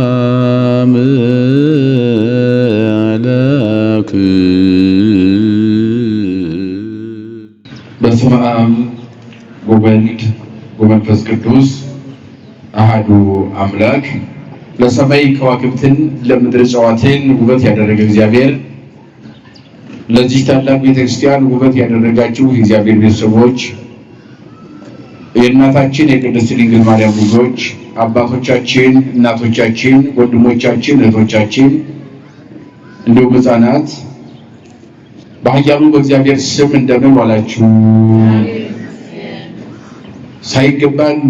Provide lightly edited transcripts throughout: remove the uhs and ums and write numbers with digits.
ሰላም ለክ በስመ አብ ወወልድ ወመንፈስ ቅዱስ አሐዱ አምላክ። ለሰማይ ከዋክብትን ለምድር እጽዋትን ውበት ያደረገ እግዚአብሔር ለዚህ ታላቅ ቤተክርስቲያን ውበት ያደረጋችሁ የእግዚአብሔር ቤተሰቦች፣ የእናታችን የቅድስት ድንግል ማርያም ልጆች፣ አባቶቻችን፣ እናቶቻችን፣ ወንድሞቻችን፣ እህቶቻችን እንዲሁም ሕፃናት በኃያሉ በእግዚአብሔር ስም እንደምን ዋላችሁ? ሳይገባን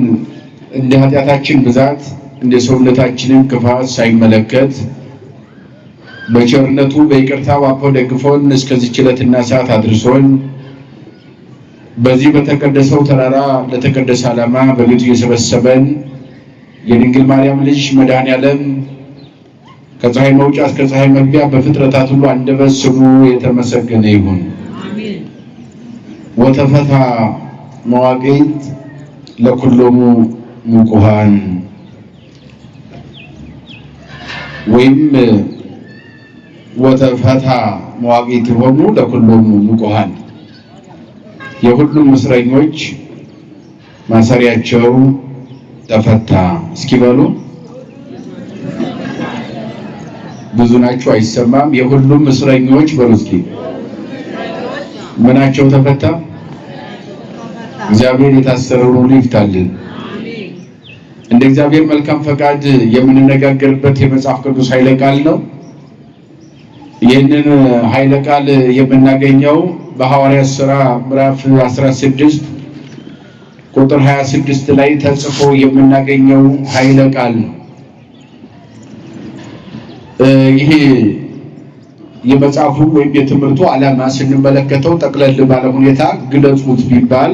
እንደ ኃጢአታችን ብዛት እንደ ሰውነታችንን ክፋት ሳይመለከት በቸርነቱ በይቅርታው አቅፎ ደግፎን እስከዚህች ዕለትና ሰዓት አድርሶን በዚህ በተቀደሰው ተራራ ለተቀደሰ ዓላማ በቤቱ የሰበሰበን የድንግል ማርያም ልጅ መድኃኔዓለም ከፀሐይ መውጫ እስከ ፀሐይ መግቢያ በፍጥረታት ሁሉ አንደበት ስሙ የተመሰገነ ይሁን። አሜን። ወተፈታ መዋቅት ለኩሎሙ ሙቁሃን ወይም ወተፈታ መዋቅት ሆኑ ለኩሎሙ ሙቁሃን የሁሉም እስረኞች ማሰሪያቸው ተፈታ። እስኪ በሉ ብዙ ናቸው አይሰማም። የሁሉም እስረኞች በሉ እስኪ ምናቸው ተፈታ? እግዚአብሔር የታሰረውን ሁሉ ይፍታልን። እንደ እግዚአብሔር መልካም ፈቃድ የምንነጋገርበት የመጽሐፍ ቅዱስ ኃይለ ቃል ነው። ይህንን ኃይለ ቃል የምናገኘው በሐዋርያት ሥራ ምዕራፍ 16 ቁጥር 26 ላይ ተጽፎ የምናገኘው ኃይለ ቃል ነው። ይሄ የመጽሐፉ ወይም የትምህርቱ ዓላማ ስንመለከተው ጠቅለል ባለ ሁኔታ ግለጹት ቢባል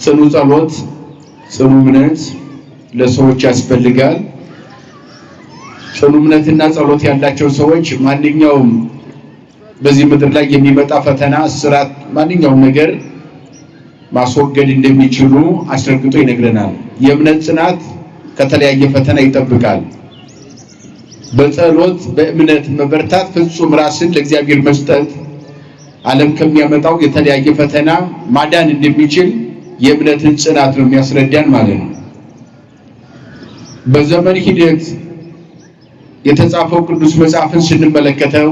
ጽኑ ጸሎት፣ ጽኑ እምነት ለሰዎች ያስፈልጋል። ጽኑ እምነትና ጸሎት ያላቸው ሰዎች ማንኛውም በዚህ ምድር ላይ የሚመጣ ፈተና፣ እስራት፣ ማንኛውም ነገር ማስወገድ እንደሚችሉ አስረግጦ ይነግረናል። የእምነት ጽናት ከተለያየ ፈተና ይጠብቃል። በጸሎት በእምነት መበርታት ፍጹም ራስን ለእግዚአብሔር መስጠት ዓለም ከሚያመጣው የተለያየ ፈተና ማዳን እንደሚችል የእምነትን ጽናት ነው የሚያስረዳን ማለት ነው። በዘመን ሂደት የተጻፈው ቅዱስ መጽሐፍን ስንመለከተው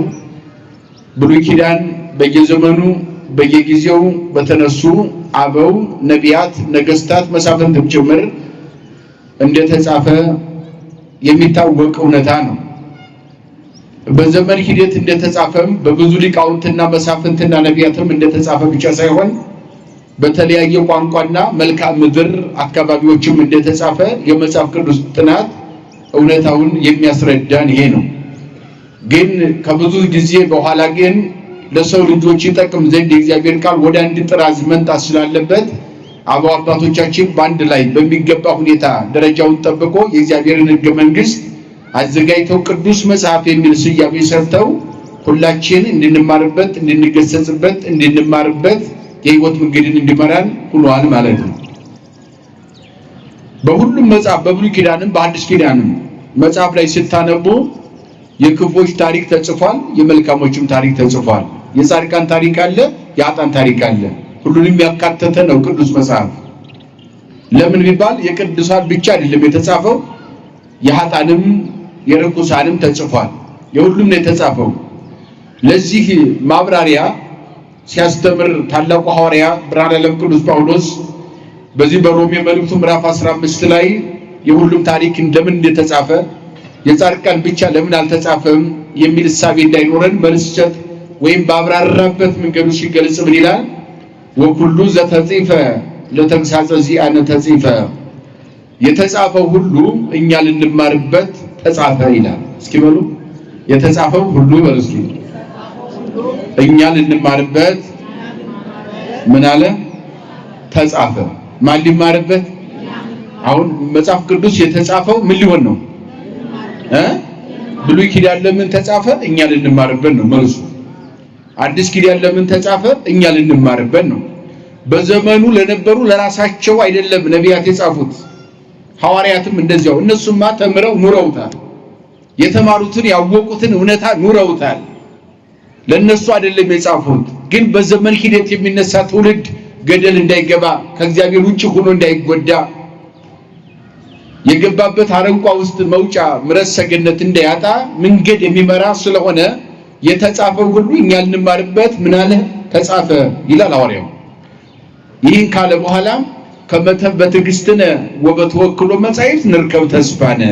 ብሉይ ኪዳን በየዘመኑ በየጊዜው በተነሱ አበው ነቢያት፣ ነገስታት፣ መሳፍንትም ጭምር እንደተጻፈ የሚታወቅ እውነታ ነው። በዘመን ሂደት እንደተጻፈም በብዙ ሊቃውንትና መሳፍንትና ነቢያትም እንደተጻፈ ብቻ ሳይሆን በተለያየ ቋንቋና መልክዓ ምድር አካባቢዎችም እንደተጻፈ የመጽሐፍ ቅዱስ ጥናት እውነታውን የሚያስረዳን ይሄ ነው። ግን ከብዙ ጊዜ በኋላ ግን ለሰው ልጆች ይጠቅም ዘንድ የእግዚአብሔር ቃል ወደ አንድ ጥራዝ መምጣት ስላለበት አበው አባቶቻችን በአንድ ላይ በሚገባ ሁኔታ ደረጃውን ጠብቆ የእግዚአብሔርን ሕገ መንግሥት አዘጋጅተው ቅዱስ መጽሐፍ የሚል ስያሜ ሰርተው ሁላችን እንድንማርበት፣ እንድንገሰጽበት፣ እንድንማርበት የሕይወት መንገድን እንዲመራን ሆኗል ማለት ነው። በሁሉም መጽሐፍ በብሉይ ኪዳንም በአዲስ ኪዳንም መጽሐፍ ላይ ስታነቡ የክፎች ታሪክ ተጽፏል፣ የመልካሞችም ታሪክ ተጽፏል። የጻድቃን ታሪክ አለ፣ የኃጥአን ታሪክ አለ። ሁሉንም ያካተተ ነው ቅዱስ መጽሐፍ። ለምን ቢባል የቅዱሳን ብቻ አይደለም የተጻፈው፣ የኃጥአንም የርኩሳንም ተጽፏል። የሁሉም ነው የተጻፈው። ለዚህ ማብራሪያ ሲያስተምር ታላቁ ሐዋርያ ብርሃነ ዓለም ቅዱስ ጳውሎስ በዚህ በሮሜ መልእክቱ ምዕራፍ 15 ላይ የሁሉም ታሪክ እንደምን እንደተጻፈ የጻድቃን ብቻ ለምን አልተጻፈም የሚል እሳቤ እንዳይኖረን መልስጨት ወይም ባብራራበት መንገዱ ሲገልጽ ምን ይላል? ወኩሉ ዘተጽፈ ለተግሳጸ ዚአነ ተጽፈ፣ የተጻፈው ሁሉ እኛ ልንማርበት ተጻፈ ይላል። እስኪ በሉ የተጻፈው ሁሉ በሉ እስኪ እኛ ልንማርበት ምን አለ? ተጻፈ። ማን ሊማርበት? አሁን መጽሐፍ ቅዱስ የተጻፈው ምን ሊሆን ነው? ብሉይ ኪዳን ለምን ተጻፈ? እኛ ልንማርበት ነው መልሱ። አዲስ ኪዳን ለምን ተጻፈ? እኛ ልንማርበት ነው። በዘመኑ ለነበሩ ለራሳቸው አይደለም ነቢያት የጻፉት፣ ሐዋርያትም እንደዚያው። እነሱማ ተምረው ኑረውታል። የተማሩትን ያወቁትን እውነታ ኑረውታል። ለነሱ አይደለም የጻፉት። ግን በዘመን ሂደት የሚነሳ ትውልድ ገደል እንዳይገባ ከእግዚአብሔር ውጭ ሆኖ እንዳይጎዳ የገባበት አረንቋ ውስጥ መውጫ ምሕረት ሰገነት እንዳያጣ መንገድ የሚመራ ስለሆነ የተጻፈው ሁሉ እኛ ልንማርበት ምን አለ ተጻፈ ይላል ሐዋርያው። ይህን ካለ በኋላ ከመተብ በትዕግሥትነ ወበተወክሎ መጻሕፍት ንርከብ ተስፋነ።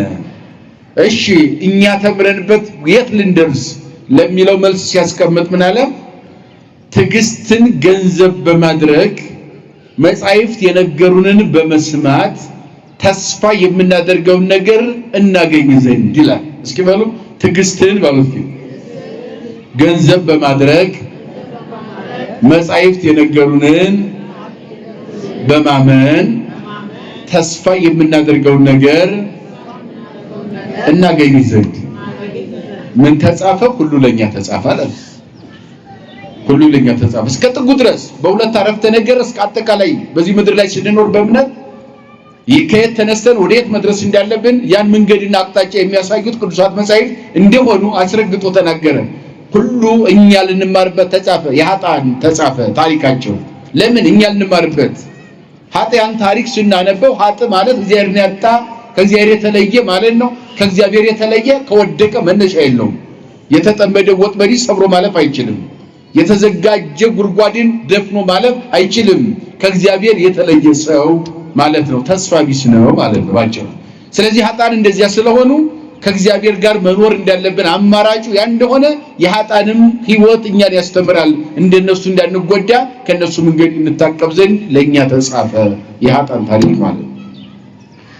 እሺ እኛ ተምረንበት የት ልንደርስ ለሚለው መልስ ሲያስቀምጥ ምን አለ? ትዕግሥትን ገንዘብ በማድረግ መጻሕፍት የነገሩንን በመስማት ተስፋ የምናደርገውን ነገር እናገኝ ዘንድ ይላል። እስኪ በሉ ትዕግሥትን በሉ እስኪ። ገንዘብ በማድረግ መጻሕፍት የነገሩንን በማመን ተስፋ የምናደርገውን ነገር እናገኝ ዘንድ ምን ተጻፈ? ሁሉ ለኛ ተጻፈ አለ። ሁሉ ለኛ ተጻፈ እስከ ጥጉ ድረስ በሁለት አረፍተ ነገር እስከ አጠቃላይ በዚህ ምድር ላይ ስንኖር በእምነት ከየት ተነስተን ወዴት መድረስ እንዳለብን ያን መንገድና አቅጣጫ የሚያሳዩት ቅዱሳት መጻሕፍት እንደሆኑ አስረግጦ ተናገረ። ሁሉ እኛ ልንማርበት ተጻፈ። የኃጥአን ተጻፈ ታሪካቸው። ለምን እኛ ልንማርበት? ኃጥአን ታሪክ ስናነበው ኃጥ ማለት እግዚአብሔርን ያጣ ከእግዚአብሔር የተለየ ማለት ነው። ከእግዚአብሔር የተለየ ከወደቀ መነሻ የለውም። የተጠመደ ወጥመድ ሰብሮ ማለፍ አይችልም። የተዘጋጀ ጉድጓድን ደፍኖ ማለፍ አይችልም። ከእግዚአብሔር የተለየ ሰው ማለት ነው። ተስፋ ቢስ ነው ማለት ነው ባጭሩ። ስለዚህ ኃጥአን እንደዚያ ስለሆኑ ከእግዚአብሔር ጋር መኖር እንዳለብን አማራጩ ያ እንደሆነ የኃጥአንም ሕይወት እኛን ያስተምራል። እንደነሱ እንዳንጎዳ ከነሱ መንገድ እንታቀብ ዘንድ ለኛ ተጻፈ። የኃጥአን ታሪክ ማለት ነው።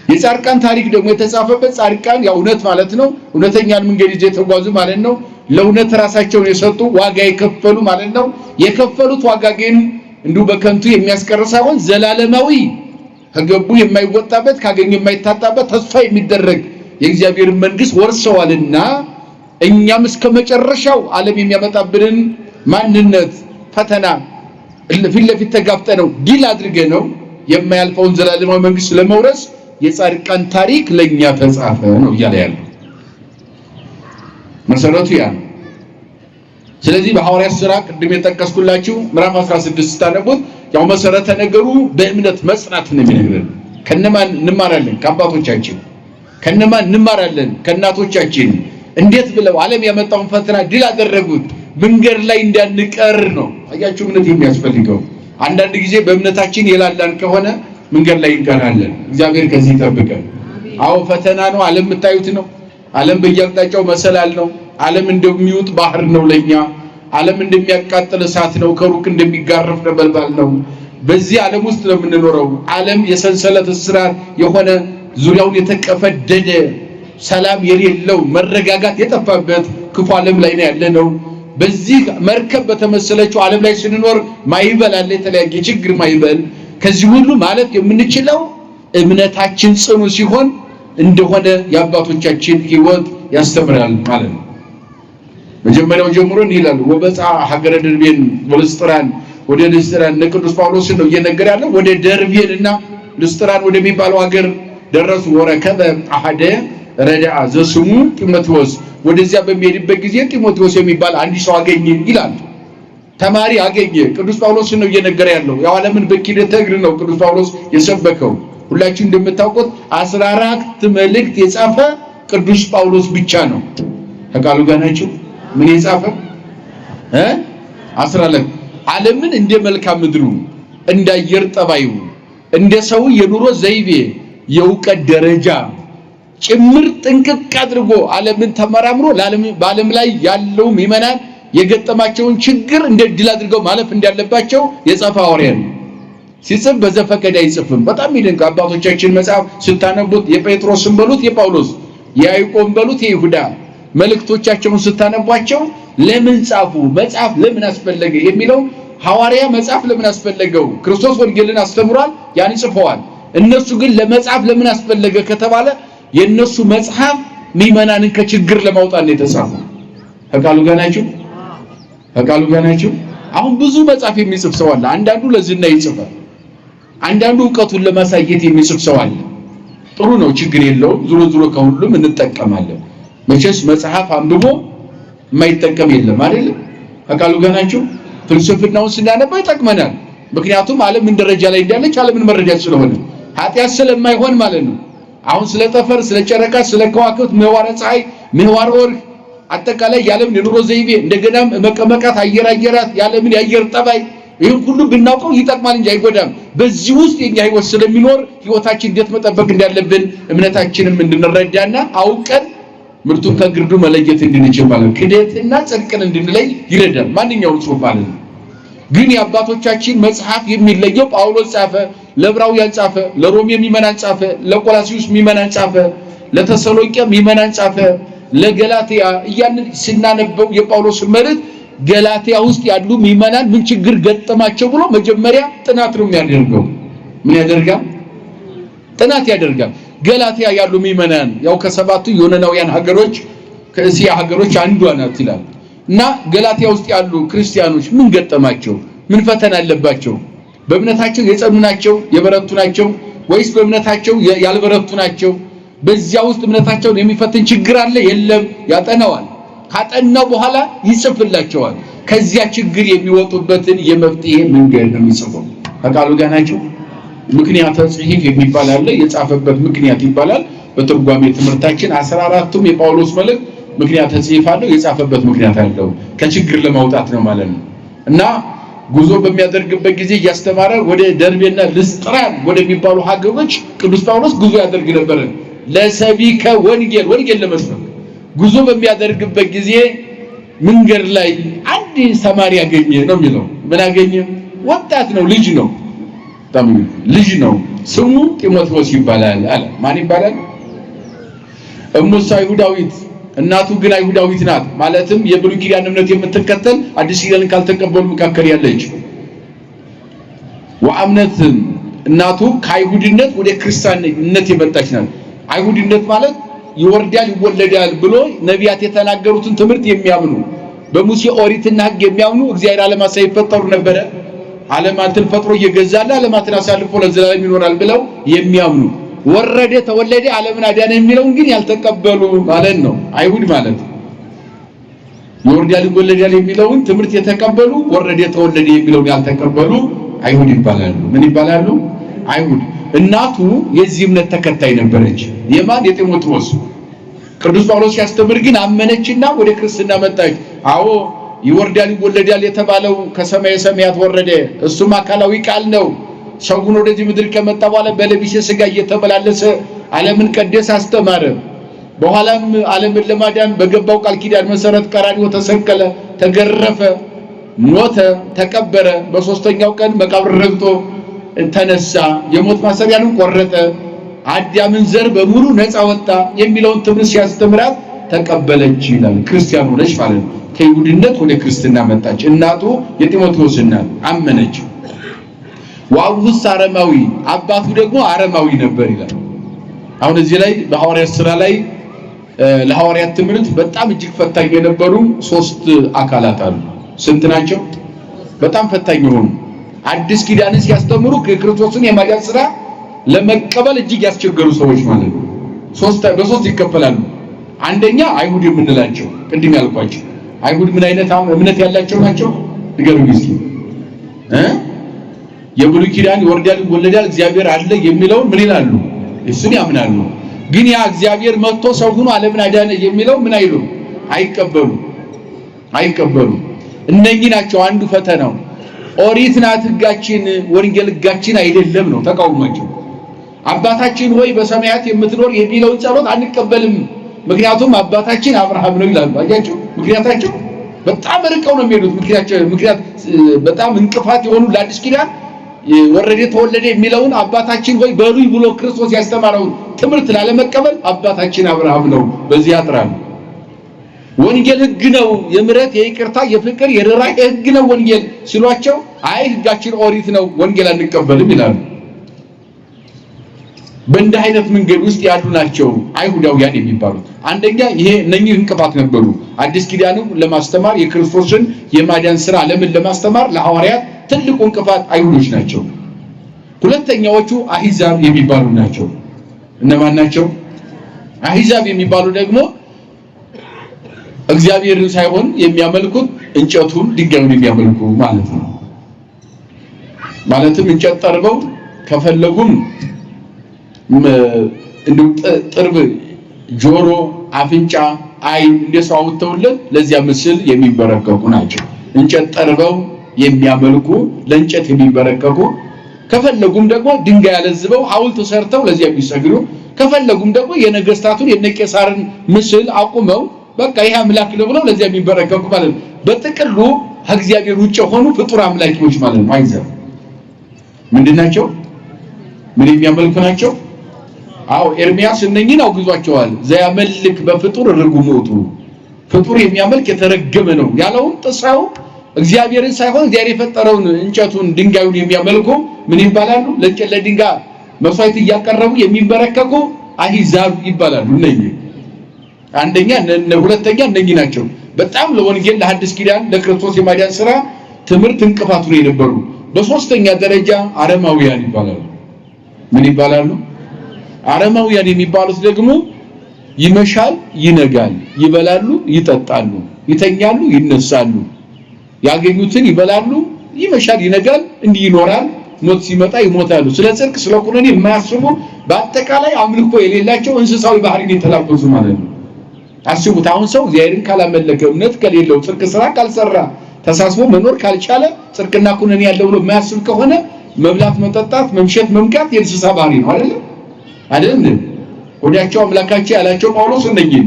የጻድቃን ታሪክ ደግሞ የተጻፈበት ጻድቃን ያው እውነት ማለት ነው። እውነተኛን መንገድ ይዘው የተጓዙ ማለት ነው። ለእውነት ራሳቸውን የሰጡ ዋጋ የከፈሉ ማለት ነው። የከፈሉት ዋጋ ግን እንዲሁ በከንቱ የሚያስቀር ሳይሆን ዘላለማዊ ከገቡ የማይወጣበት ካገኙ የማይታጣበት ተስፋ የሚደረግ የእግዚአብሔር መንግስት ወርሰዋልና እኛም እስከ መጨረሻው ዓለም የሚያመጣብንን ማንነት ፈተና ፊት ለፊት ተጋፍጠነው ድል አድርገነው የማያልፈውን ዘላለማዊ መንግስት ለመውረስ የጻድቃን ታሪክ ለኛ ተጻፈ ነው እያለ ያለው። መሰረቱ ያ ነው። ስለዚህ በሐዋርያት ሥራ ቅድም የጠቀስኩላችሁ ምዕራፍ 16 ስታነቡት ያው መሰረተ ነገሩ በእምነት መጽናት ነው የሚነግረን። ከነማን እንማራለን? ከአባቶቻችን። ከነማን እንማራለን? ከእናቶቻችን። እንዴት ብለው ዓለም ያመጣውን ፈተና ድል አደረጉት? መንገድ ላይ እንዳንቀር ነው። አያችሁ እምነት የሚያስፈልገው። አንዳንድ ጊዜ በእምነታችን የላላን ከሆነ መንገድ ላይ እንቀራለን። እግዚአብሔር ከዚህ ይጠብቀን። አዎ ፈተና ነው። ዓለም የምታዩት ነው። ዓለም በየአቅጣጫው መሰላል ነው። ዓለም እንደሚውጥ ባህር ነው ለኛ። ዓለም እንደሚያቃጥል እሳት ነው። ከሩቅ እንደሚጋረፍ ነበልባል ነው። በዚህ ዓለም ውስጥ ነው የምንኖረው። ዓለም የሰንሰለት እስራት የሆነ ዙሪያውን የተቀፈደደ ሰላም የሌለው መረጋጋት የጠፋበት ክፉ ዓለም ላይ ነው ያለነው። በዚህ መርከብ በተመሰለችው ዓለም ላይ ስንኖር ማይበል አለ፣ የተለያየ ችግር ማይበል። ከዚህ ሁሉ ማለት የምንችለው እምነታችን ጽኑ ሲሆን እንደሆነ የአባቶቻችን ሕይወት ያስተምራል ማለት ነው። መጀመሪያው ጀምሮ ይላል ወበጻ ሀገረ ደርቤን ወልስጥራን ወደ ልስጥራን ቅዱስ ጳውሎስ ነው እየነገረ ያለው። ወደ ደርቤንና ልስጥራን ወደሚባለው ሀገር ደረሱ። ወረከበ አሐደ ረዳአ ዘስሙ ጢሞቴዎስ። ወደዚያ በሚሄድበት ጊዜ ጢሞቴዎስ የሚባል አንድ ሰው አገኘ ይላል። ተማሪ አገኘ። ቅዱስ ጳውሎስ ነው እየነገረ ያለው። ያው ዓለምን በኪደተ እግር ነው ቅዱስ ጳውሎስ የሰበከው። ሁላችሁ እንደምታውቁት 14 መልእክት የጻፈ ቅዱስ ጳውሎስ ብቻ ነው። ከቃሉ ጋር ናቸው። ምን የጻፈ 14 ዓለምን እንደ መልካም ምድሩ እንደ አየር ጠባዩ እንደ ሰው የኑሮ ዘይቤ የእውቀት ደረጃ ጭምር ጥንቅቅ አድርጎ ዓለምን ተመራምሮ በዓለም ላይ ያለው ምዕመናን የገጠማቸውን ችግር እንደ ድል አድርገው ማለፍ እንዳለባቸው የጻፈ ሐዋርያ ነው። ሲጽፍ በዘፈቀደ አይጽፍም። በጣም ይደንቅ። አባቶቻችን መጽሐፍ ስታነቡት የጴጥሮስን በሉት የጳውሎስ የያዕቆብን በሉት የይሁዳ መልእክቶቻቸውን ስታነቧቸው ለምን ጻፉ? መጽሐፍ ለምን አስፈለገ የሚለው ሐዋርያ መጽሐፍ ለምን አስፈለገው? ክርስቶስ ወንጌልን አስተምሯል፣ ያን ጽፈዋል። እነሱ ግን ለመጽሐፍ ለምን አስፈለገ ከተባለ የነሱ መጽሐፍ ምዕመናንን ከችግር ለማውጣት ነው የተጻፈው። ከቃሉ ጋር ናችሁ። ከቃሉ ጋር ናቸው። አሁን ብዙ መጽሐፍ የሚጽፍ ሰው አለ። አንዳንዱ ለዝና ይጽፋል፣ አንዳንዱ ዕውቀቱን ለማሳየት የሚጽፍ ሰው አለ። ጥሩ ነው፣ ችግር የለውም። ዙሮ ከሁሉም እንጠቀማለን። መቼስ መጽሐፍ አንብቦ የማይጠቀም የለም አይደል? ከቃሉ ጋር ናቸው። ፍልስፍናውን ስናነባ ይጠቅመናል። ምክንያቱም ዓለም ምን ደረጃ ላይ እንዳለች ዓለምን መረዳት ስለሆነ ኃጢአት ስለማይሆን ማለት ነው። አሁን ስለ ጠፈር፣ ስለ ጨረቃ፣ ስለ ከዋክብት፣ ምህዋረ ፀሐይ፣ ምህዋረ ወርቅ አጠቃላይ የዓለምን የኑሮ ዘይቤ እንደገናም መቀመቃት አየራት የዓለምን የአየር ጠባይ ይህን ሁሉ ብናውቀው ይጠቅማል እንጂ አይጎዳም። በዚህ ውስጥ የኛ ህይወት ስለሚኖር ህይወታችን እንዴት መጠበቅ እንዳለብን እምነታችንም እንድንረዳና አውቀን ምርቱን ከግርዱ መለየት እንድንችል ማለት ክደትና ጽድቅን እንድንለይ ይረዳል ማንኛውም ጽሑፍ ማለት ነው። ግን የአባቶቻችን መጽሐፍ የሚለየው ጳውሎስ ጻፈ፣ ለዕብራውያን ጻፈ፣ ለሮሜ ምዕመናን ጻፈ፣ ለቆላስይስ ምዕመናን ጻፈ፣ ለተሰሎንቄ ምዕመናን ጻፈ፣ ለገላትያ እያልን ስናነበው የጳውሎስ መልእክት ገላትያ ውስጥ ያሉ ምዕመናን ምን ችግር ገጠማቸው ብሎ መጀመሪያ ጥናት ነው የሚያደርገው። ምን ያደርጋል? ጥናት ያደርጋል። ገላትያ ያሉ ምዕመናን ያው ከሰባቱ ዮናናውያን ሀገሮች ከእስያ ሀገሮች አንዷ ናት ይላል እና ገላትያ ውስጥ ያሉ ክርስቲያኖች ምን ገጠማቸው? ምን ፈተና አለባቸው? በእምነታቸው የጸኑ ናቸው የበረቱ ናቸው ወይስ በእምነታቸው ያልበረቱ ናቸው? በዚያ ውስጥ እምነታቸውን የሚፈትን ችግር አለ የለም? ያጠናዋል። ካጠናው በኋላ ይጽፍላቸዋል። ከዚያ ችግር የሚወጡበትን የመፍትሄ መንገድ ነው የሚጽፈው። ከቃሉ ጋር ናቸው። ምክንያተ ጽሒፍ የሚባል አለ፣ የጻፈበት ምክንያት ይባላል። በትርጓሜ ትምህርታችን 14ቱም የጳውሎስ መልእክት ምክንያተ ጽሒፍ አለው፣ የጻፈበት ምክንያት አለው። ከችግር ለማውጣት ነው ማለት ነው። እና ጉዞ በሚያደርግበት ጊዜ እያስተማረ ወደ ደርቤና ልስጥራን ወደሚባሉ ሀገሮች ቅዱስ ጳውሎስ ጉዞ ያደርግ ነበር ለሰቢከ ወንጌል ለመስበክ። ጉዞ በሚያደርግበት ጊዜ መንገድ ላይ አንድ ሰማሪ ያገኘ ነው የሚለው። ምን አገኘ? ወጣት ነው፣ ልጅ ነው፣ ልጅ ነው። ስሙ ጢሞቴዎስ ይባላል አለ። ማን ይባላል? እሙሳ አይሁዳዊት፣ እናቱ ግን አይሁዳዊት ናት። ማለትም የብሉይ ኪዳን እምነት የምትከተል አዲስ ኪዳንን ካልተቀበሉ መካከል ያለች ወአምነት እናቱ ከአይሁድነት ወደ ክርስቲያንነት የመጣች ናት። አይሁድነት ማለት ይወርዳል ይወለዳል ብሎ ነቢያት የተናገሩትን ትምህርት የሚያምኑ በሙሴ ኦሪትና ሕግ የሚያምኑ እግዚአብሔር ዓለማት ሳይፈጠሩ ነበረ ዓለማትን ፈጥሮ እየገዛለ ዓለማትን አሳልፎ ለዘላለም ይኖራል ብለው የሚያምኑ ወረደ ተወለደ ዓለምን አዳነ የሚለውን ግን ያልተቀበሉ ማለት ነው። አይሁድ ማለት ይወርዳል ይወለዳል የሚለውን ትምህርት የተቀበሉ ወረደ ተወለደ የሚለውን ያልተቀበሉ አይሁድ ይባላሉ። ምን ይባላሉ? አይሁድ። እናቱ የዚህ እምነት ተከታይ ነበረች። የማን? የጢሞቴዎስ። ቅዱስ ጳውሎስ ሲያስተምር ግን አመነችና ወደ ክርስትና መጣች። አዎ ይወርዳል ይወለዳል የተባለው ከሰማየ ሰማያት ወረደ፣ እሱም አካላዊ ቃል ነው። ሰው ሆኖ ወደዚህ ምድር ከመጣ በኋላ በለቢሰ ሥጋ እየተመላለሰ ዓለምን ቀደሰ፣ አስተማረ። በኋላም ዓለምን ለማዳን በገባው ቃል ኪዳን መሰረት ቀራንዮ ተሰቀለ፣ ተገረፈ፣ ሞተ፣ ተቀበረ። በሶስተኛው ቀን መቃብር ረግጦ ተነሳ፣ የሞት ማሰሪያንም ቆረጠ፣ አዳምን ዘር በሙሉ ነፃ ወጣ የሚለውን ትምህርት ሲያስተምራት ተቀበለች ይላል። ክርስቲያን ሆነች ማለት ነው። ከይሁድነት ወደ ክርስትና መጣች። እናቱ የጢሞቴዎስ እናት አመነች። ወአቡሁስ አረማዊ፣ አባቱ ደግሞ አረማዊ ነበር ይላል። አሁን እዚህ ላይ በሐዋርያት ሥራ ላይ ለሐዋርያት ትምህርት በጣም እጅግ ፈታኝ የነበሩ 3 አካላት አሉ። ስንት ናቸው? በጣም ፈታኝ የሆኑ አዲስ ኪዳንን ሲያስተምሩ ክርስቶስን የማዳን ሥራ ለመቀበል እጅግ ያስቸገሩ ሰዎች ማለት ነው። በሶስት ይከፈላሉ። አንደኛ አይሁድ የምንላቸው ቅድም ያልኳቸው አይሁድ ምን አይነት እምነት ያላቸው ናቸው? ንገሩኝ እስኪ። የብሉይ ኪዳን ይወርዳል ይወለዳል እግዚአብሔር አለ የሚለውን ምን ይላሉ? እሱን ያምናሉ። ግን ያ እግዚአብሔር መጥቶ ሰው ሆኖ ዓለምን አዳነ የሚለው ምን አይሉ? አይቀበሉ። እነኚህ ናቸው አንዱ ፈተናው። ኦሪት ናት ሕጋችን፣ ወንጌል ሕጋችን አይደለም ነው ተቃውሟቸው። አባታችን ሆይ በሰማያት የምትኖር የሚለውን ጸሎት አንቀበልም፣ ምክንያቱም አባታችን አብርሃም ነው ይላሉ። አያችሁ፣ ምክንያታቸው በጣም ርቀው ነው የሚሄዱት። ምክንያት በጣም እንቅፋት የሆኑ ለአዲስ ኪዳን ወረደ ተወለደ የሚለውን አባታችን ሆይ በሉይ ብሎ ክርስቶስ ያስተማረውን ትምህርት ላለመቀበል አባታችን አብርሃም ነው በዚህ ያጥራሉ። ወንጌል ሕግ ነው፣ የምሕረት የይቅርታ የፍቅር የርኅራኄ ሕግ ነው ወንጌል ሲሏቸው፣ አይ ሕጋችን ኦሪት ነው ወንጌል አንቀበልም ይላሉ። በእንዲህ አይነት መንገድ ውስጥ ያሉ ናቸው አይሁዳውያን የሚባሉት። አንደኛ ይሄ እነኚህ እንቅፋት ነበሩ አዲስ ኪዳንን ለማስተማር የክርስቶስን የማዳን ሥራ ለምን ለማስተማር ለሐዋርያት ትልቁ እንቅፋት አይሁዶች ናቸው። ሁለተኛዎቹ አሕዛብ የሚባሉ ናቸው። እነማን ናቸው? አሕዛብ የሚባሉ ደግሞ እግዚአብሔርን ሳይሆን የሚያመልኩት እንጨቱን ድንጋዩን የሚያመልኩ ማለት ነው። ማለትም እንጨት ጠርበው ከፈለጉም እንደው ጥርብ ጆሮ አፍንጫ አይን እንደሰው አውጥተውለት ለዚያ ምስል የሚበረከኩ ናቸው። እንጨት ጠርበው የሚያመልኩ ለእንጨት የሚበረከኩ ከፈለጉም ደግሞ ድንጋይ ያለዝበው ሐውልት ሰርተው ለዚያ የሚሰግዱ ከፈለጉም ደግሞ የነገስታቱን የነቄሳርን ምስል አቁመው በቃ ይሄ አምላክ ነው ብለው ለዚያ የሚበረከኩ ማለት ነው። በጥቅሉ ከእግዚአብሔር ውጭ ሆኑ ፍጡር አምላኪዎች ማለት ነው። አይዘር ምንድናቸው? ምን የሚያመልኩ ናቸው? አው ኤርሚያስ እነኚህን አውግዟቸዋል። ዘያመልክ በፍጡር ርጉም ውእቱ ፍጡር የሚያመልክ የተረገመ ነው ያለውን ጥሳው እግዚአብሔርን ሳይሆን እግዚአብሔር የፈጠረውን እንጨቱን ድንጋዩን የሚያመልኩ ምን ይባላሉ? ለእንጨት ለድንጋይ መስዋዕት እያቀረቡ የሚበረከኩ አሕዛብ ይባላሉ። እነኚህ አንደኛ ሁለተኛ እነኚህ ናቸው። በጣም ለወንጌል ለሐዲስ ኪዳን ለክርስቶስ የማዳን ሥራ ትምህርት እንቅፋቱ ነው የነበሩ። በሶስተኛ ደረጃ አረማውያን ይባላሉ። ምን ይባላሉ? አረማውያን የሚባሉት ደግሞ ይመሻል ይነጋል፣ ይበላሉ ይጠጣሉ፣ ይተኛሉ ይነሳሉ፣ ያገኙትን ይበላሉ፣ ይመሻል ይነጋል፣ እንዲህ ይኖራል፣ ሞት ሲመጣ ይሞታሉ። ስለ ጽድቅ ስለ ኩነኔ የማያስቡ በአጠቃላይ አምልኮ የሌላቸው እንስሳዊ ባህሪን የተላበሱ ማለት ነው። አስቡት። አሁን ሰው እግዚአብሔርን ካላመለከ እምነት ከሌለው ጽድቅ ስራ ካልሰራ ተሳስቦ መኖር ካልቻለ ጽድቅና ኩነኔ ያለው ብሎ የማያስብ ከሆነ መብላት መጠጣት መምሸት መምቃት የእንስሳ ባህሪ ነው አይደል? ወዲያቸው አምላካቸው ያላቸው ጳውሎስ እነኚህ